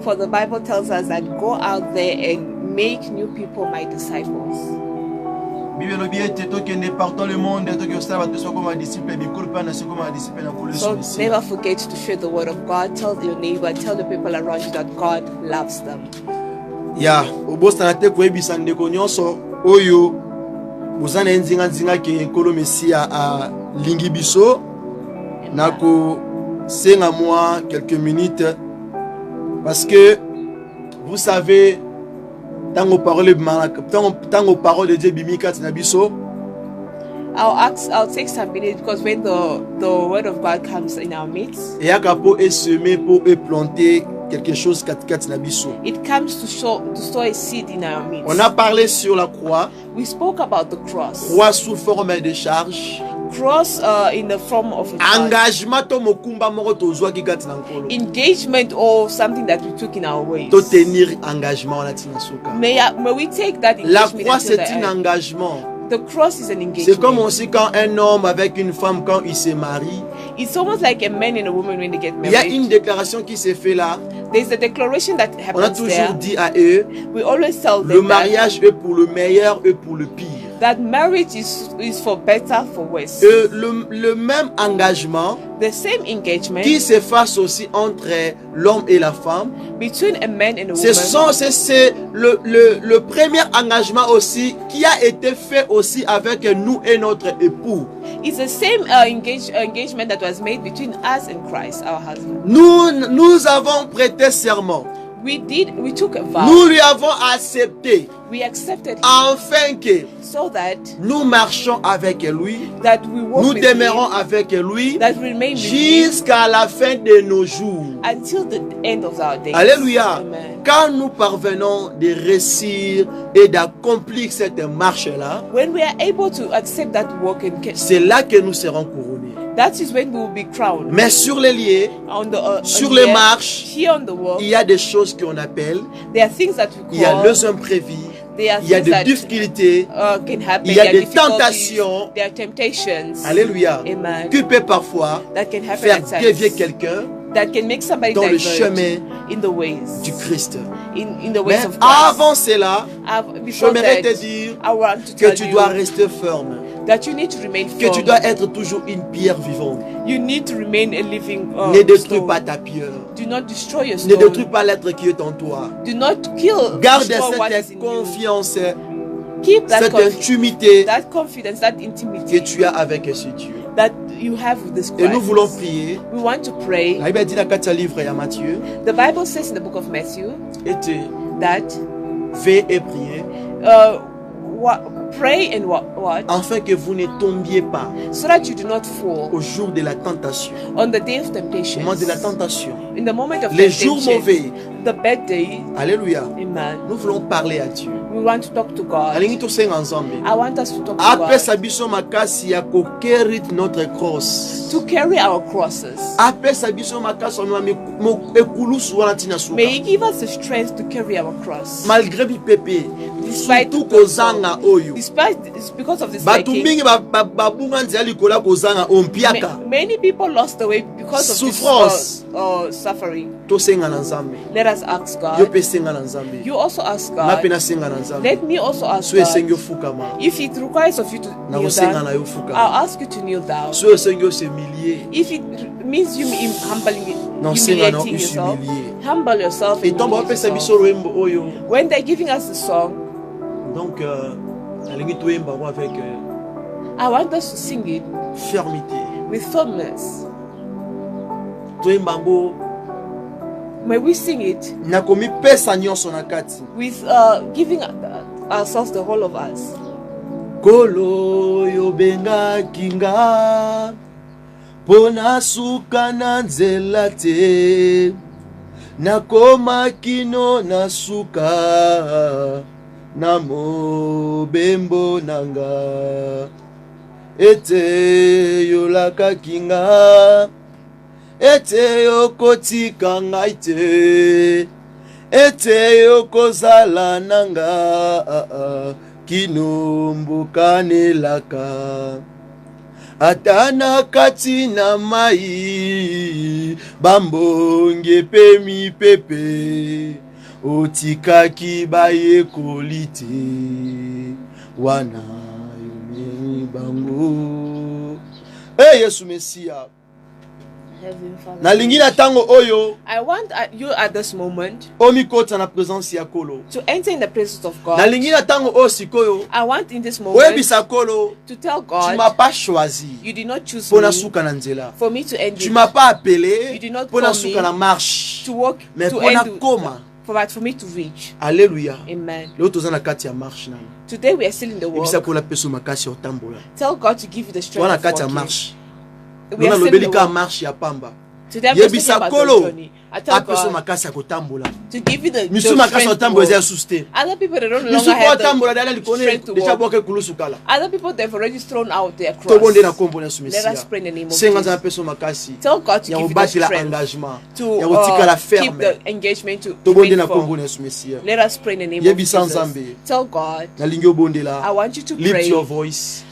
For the Bible tells us that go out there and make new people my disciples. So never forget to share the word of God. Tell your neighbor, tell the people around you that God loves them. Ya, obostana ko ebisa ndeko nyonso oyo bozana nzinga ke nkolo Mesia a lingi biso nako senga moi quelques minutes parce que vous savez tango parole de Dieu bimika tina biso. I'll take some minutes because when the word of God comes in our midst, et akapo est semé pour planter quelque chose katina biso. It comes to sow a seed in our midst. On a parlé sur la croix. We spoke about the cross. Croix sous forme de charge. Cross in the form of a engagement to mokumba moko tozwa ki katina nkolo. Engagement or something that we took in our ways. To tenir engagement na tina soka. May we take that engagement. La croix c'est un engagement. The cross is an engagement. C'est comme aussi quand un homme avec une femme quand ils se marient. It's almost like a man and a woman when they get married. Il y a une déclaration qui se fait là. There's a declaration that happens. On a toujours dit à eux. We always tell them le mariage est pour le meilleur et pour le pire. That marriage is for better, for worse. Le même engagement. The same engagement. Qui se fasse aussi entre l'homme et la femme. Between a man and a woman. C'est le premier engagement aussi qui a été fait aussi avec nous et notre époux. It's the same engagement that was made between us and Christ, our husband. Nous avons prêté serment. We took a vow. Nous lui avons accepté. We accepted him. Afin que so that nous marchons avec lui. That we walk nous with demeurons him, avec lui. That we remain jusqu'à la fin de nos jours. Until the end of our days. Alléluia. Amen. Quand nous parvenons de réussir et d'accomplir cette marche-là, when we are able to accept that walk and c'est là que nous serons couronnés. That is when we will be crowned. Mais sur les lieux, sur les marches, here on the walk, il y a des choses qu'on appelle, there are things that we call, il y a les imprévus, il y a des difficultés, il y a des tentations, there are temptations, alléluia, Amen, qui peut parfois faire dévier quelqu'un that can make somebody dans le chemin in the ways du Christ. In the ways Mais of Christ. avant cela, j'aimerais te dire que tu dois rester ferme. That you need to remain firm. Que tu dois être toujours une pierre vivante. You need to remain a living ne détruis pas ta pierre. Do not destroy your stone. Ne détruis pas l'être qui est en toi. Do not kill. Garde cette confiance, keep that cette intimité that confidence, that intimacy que tu as avec ce Dieu. That you have with this Christ. Et nous voulons prier. We want to pray. La Bible dit dans le livre de Matthieu. The Bible says in the book of Matthew that veillez et priez. Pray and what? Afin que vous ne tombiez pas. So that you do not fall. Au jour de la tentation. On the day of temptation. Au moment de la tentation. In the moment of les temptation. jours mauvais. The bad day. Alléluia. Amen. Nous voulons parler à Dieu. We want to talk to God. I want us to talk to après God. Sabiso makasi ya ko carry notre cross. To carry our crosses. Après Sabiso makasi mo ekulusu wana tina suka. May He give us the strength to carry our cross. Malgré bipépé. despite surtout the kozanga oyo despite it's because of this bato liking, mingi babunga nzela likola kozanga ompiaka many people lost the way because of Souffrance. this suffering. tosenga na nzambe Let us ask yo God. mpe senga na nzambe You also ask nga mpe God. nasenga na nzambe Let me also ask so esengi God. ofukama If it requires of you to na kneel kosenga na down, yo ofukama I'll ask you to kneel down. so esengi osemilie If it means you Non, senga na humiliating yourself, osimilie humble yourself. And etombo humiliate bapesa biso yourself. loyembo oyo When they're giving us the song, donc nalingi toyemba ngo avec I want us to sing it fermeté with firmness. toyemba ngo May we sing it nakomipesa nyonso na kati with giving ourselves, the whole of us. kolo yobengaki nga mpo nasuka na nzela te nakoma kino nasuka na mobembo nanga ete yolakaki nga ete yokotika ngai te ete yokozala nanga kino mbukanelaka ata na kati na mai bambonge mpe mipepe otikaki bayekoli te wana yomemi bango yesu mesiya Heavenly Father, nalingi na ntango oyo I want you at this moment omikota na présence ya kolo to enter in the presence of God. nalingi na ntango oyo sikoyo I want in this moment oyebisa kolo to tell tu m'as God, pas choisi you did not choose mpo me nasuka na nzela for me to end tu it, m'as pas appelé You did not mpo call nasuka me na marche to walk, mais to mpo end, nakoma but for me to reach. alleluya Amen. leo toza na kati ya marche nano Today we are still in the ebisa walk. kola peso makasi ya otambola Tell God to give you the toza strength na of kati ya walking. marche We are nona still in lobeli the ka walk. marche ya pamba Today I'm just talking yebisa about kolo the journey. I tell apeso God makasi ya kotambola to give you the misu makasi ya strength to otambola eza ya walk. susu te Other people they don't misu longer mpo have the otambola dala likone strength to deja walk. boke kulusu kala Other people they've already thrown out their tobonde na cross. kombo na yesu Let mesiya us pray in the name of senga nzambe Jesus. apeso makasi Tell God to ya give you the kobatela strength engagement to ya kotikala keep ferme the engagement to tobonde remain na kombo firm. na yesu mesiya Let us pray in the name of Yebisa Jesus. Nzambe. Tell God, nalingi I obondela want you to lift pray. your voice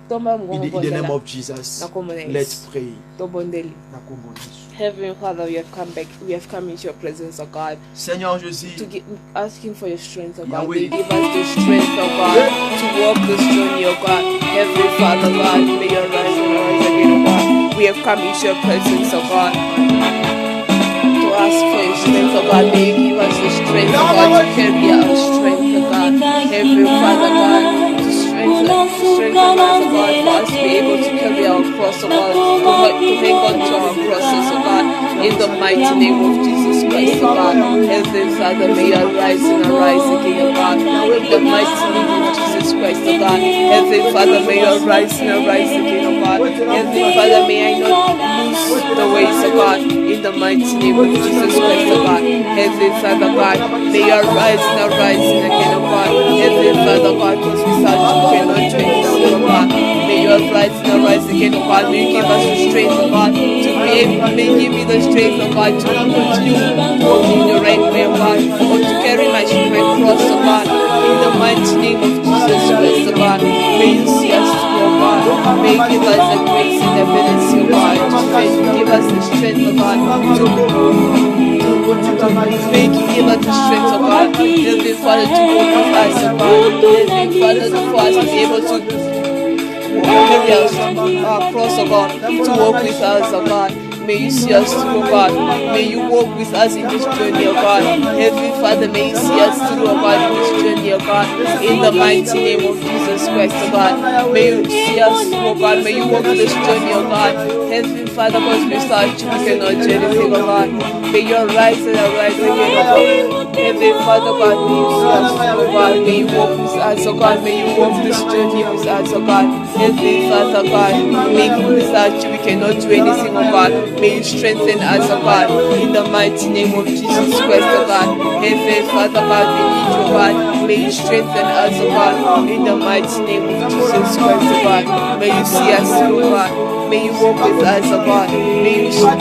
Tomba in the mgongo name bondela. of Jesus Nakombo let's pray Tobondeli. na kombo na Yesu. Heavenly Father, we have come back. We have come into your presence, oh God, Seigneur Jésus to asking for your strength, oh God. Yahweh. May you give us the strength, oh God, to walk this journey, oh God. Heavenly Father, God, may your rise and rise again, oh God. We have come into your presence, oh God, to ask for your strength, oh God. May you give us the strength, oh God, to carry our strength, oh God. Heavenly Father, God, to strengthen us, oh God, for us to be able to carry our cross, oh God, to hang on to our crosses, oh God, in the mighty name of Jesus Christ, oh God. Heavenly Father, may you arise and arise again, oh God, in the mighty name of Jesus Christ, oh God. Heavenly Father, may you arise and arise again, oh God. Heavenly Father, may I not lose the ways, oh God, in the mighty name of Jesus Christ, oh God. Heavenly Father, God, may you arise and arise again, oh God. Heavenly Father, God, because without you we cannot do anything, oh God. May you arise and arise again, oh God. May you give us the strength, oh God, to be able, may you give me the strength, oh God, to continue walking in the right way, oh God, or to carry my cross, oh God, in the mighty name of Jesus Christ, oh God. May you see us through, oh God. May you give us the grace and ability, oh God, to give us the strength, oh God, may you give us the strength, oh God, Heavenly Father, to walk with us, oh God, Heavenly Father, for us to be able to carry our cross, oh God, to walk with us, oh God. May you see us through, oh God. May you walk with us in this journey, oh God. Heavenly Father, may you see us through, oh God, in this journey, oh God. In the mighty name of Jesus Christ, oh God. May you see us through, oh God. May you walk this journey, oh God. Heavenly Father, because without you we cannot do anything, oh God. May you arise and arise again, oh God. Heavenly Father, God, may you see us through, oh God. May you walk with us, oh God. May you walk this journey with us, oh God. Heavenly Father, God, may without you we cannot do anything, oh God. May you strengthen us, oh God, in the mighty name of Jesus Christ, oh God. Heavenly Father, God, we need you, oh God. May you strengthen us, oh God, in the mighty name of Jesus Christ, oh God. May you see us through, oh God. May you walk with us, oh God. May you walk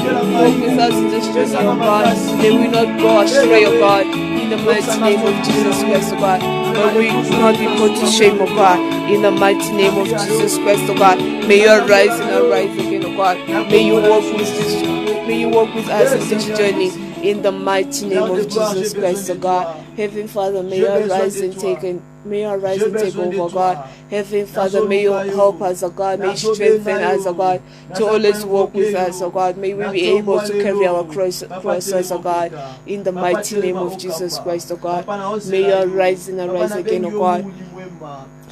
with us in this journey, oh God. May we not go astray, oh God. In the mighty name of Jesus Christ, oh God. May we not be put to shame, oh God. In the mighty name of Jesus Christ, oh God. May you arise and arise again, oh God. May you walk with us in this journey. In the mighty name of Jesus Christ, oh God. Heavenly Father, may you arise and take over, God. Heavenly Father, may you help us, oh God. May you strengthen us, oh God, to always walk with us, oh God. May we be able to carry our crosses, oh God. In the mighty name of Jesus Christ, oh God. May you arise and arise again, oh God.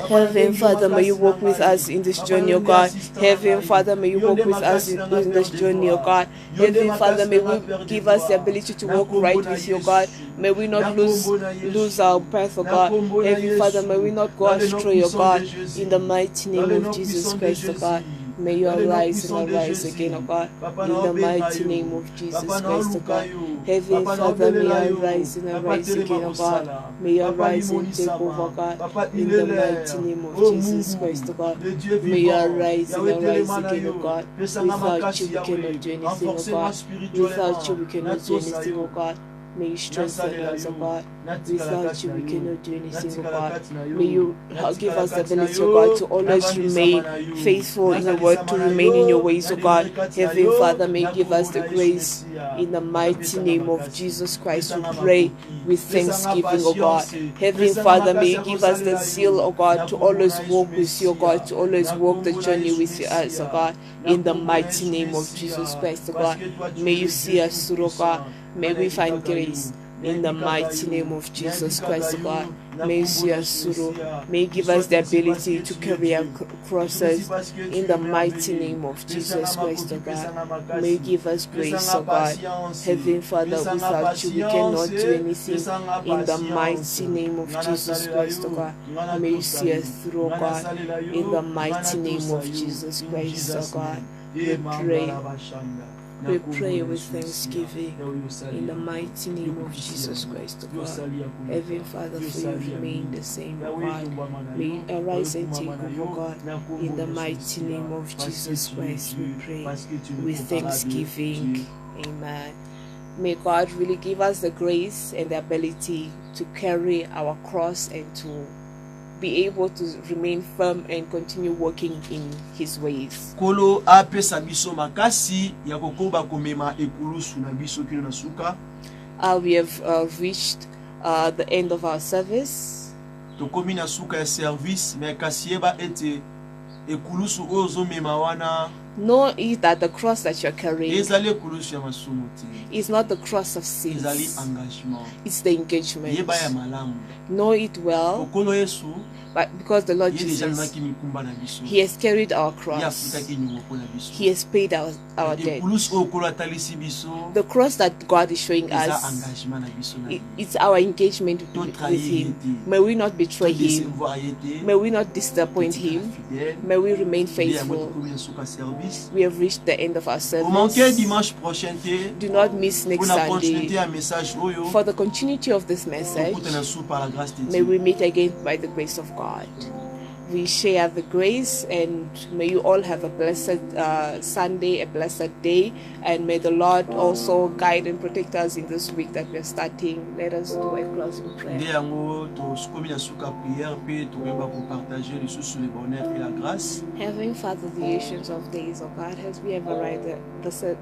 Heavenly Father, may you walk with us in this journey, oh God. Heavenly Father, may you walk with us in this journey, oh God. Heavenly Father, may you give us the ability to walk right with you, oh God. May we not lose our path, oh God. Heavenly Father, may we not go astray, oh God. In the mighty name of Jesus Christ, oh God. May you arise and arise again, oh God. In the mighty name of Jesus Christ, oh God. Heavenly Father, may you arise and arise again, oh God. May you arise and take over, God. In the mighty name of Jesus Christ, oh God. May you arise and arise again, oh God. Without you, we cannot do anything, oh God. Without you, we cannot do anything, oh God. May you strengthen us, oh God. Without you, we cannot do anything, oh God. May you give us the ability, oh God, to always remain faithful in your word, to remain in your ways, oh God. Heavenly Father, may you give us the grace. In the mighty name of Jesus Christ, we pray with thanksgiving, oh God. Heavenly Father, may you give us the zeal, oh God, to always walk with you, oh God, to always walk the journey with us, oh God. In the mighty name of Jesus Christ, oh God. May you see us through, oh God. May we find grace in the mighty name of Jesus Christ, oh God. May you see us through. May you give us the ability to carry our crosses in the mighty name of Jesus Christ, oh God. May you give us grace, oh God. Heavenly Father, without you we cannot do anything. In the mighty name of Jesus Christ, oh God. May you see us through, oh God. In the mighty name of Jesus Christ, oh God. We pray. We pray with thanksgiving in the mighty name of Jesus Christ, O God. Heavenly Father, for you remain the same, O God. May you arise and take over, God. In the mighty name of Jesus Christ, we pray with thanksgiving. Amen. May God really give us the grace and the ability to carry our cross and to be able to remain firm and continue walking in his ways. Kolo apesa biso makasi ya kokoba komema ekulusu na biso kino na suka. We have reached the end of our service. Tokomi na suka ya service me kasieba ete ekulusu ozo mema wana. Know that the cross that you're carrying is not the cross of sins. It's the engagement. Know it well. But because the Lord Jesus, he has carried our cross. He has paid our debt. The cross that God is showing us, it's our engagement with him. May we not betray him. May we not disappoint him. May we remain faithful. We have reached the end of our service. Do not miss next Sunday. For the continuity of this message, may we meet again by the grace of God. We share the grace, and may you all have a blessed Sunday, a blessed day, and may the Lord also guide and protect us in this week that we are starting. Let us do a closing prayer. Heavenly Father, the ancients of days, O God, as we have arrived at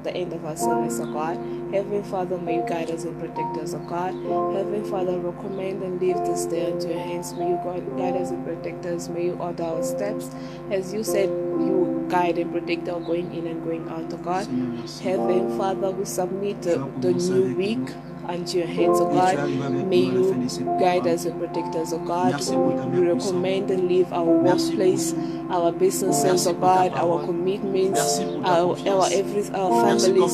the end of our service, O God, Heavenly Father, may you guide us and protect us, O God. Heavenly Father, recommend and leave this day into your hands. May you guide us and protect us. May you order our steps. As you said, you guide and protect our going in and going out, O God. Heavenly Father, we submit the new week unto your hands, O God. May you guide us and protect us, O God. We recommend and leave our workplace, our businesses, O God, our commitments, our families,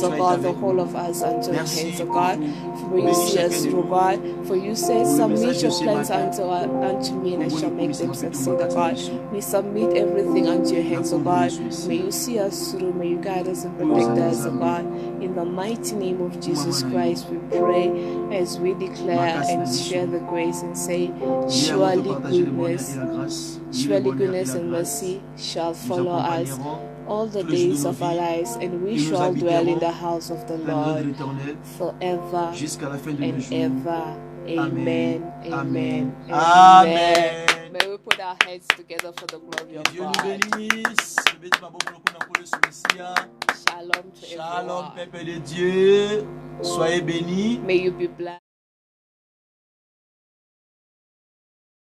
O God, the whole of us unto your hands, O God. For you see us through, God. For you say, submit your plans unto me, and I shall make them succeed, O God. We submit everything unto your hands, O God. May you see us through. May you guide us and protect us, O God. In the mighty name of Jesus Christ, we pray as we declare and share the grace and say, surely goodness and mercy shall follow us all the days of our lives, and we shall dwell in the house of the Lord forever and ever. Amen. Amen. Amen. May we put our heads together for the glory of Dieu nous God. bénisse. Shalom to Shalom, everyone. peuple de Dieu. Soyez bénis. May you be blessed.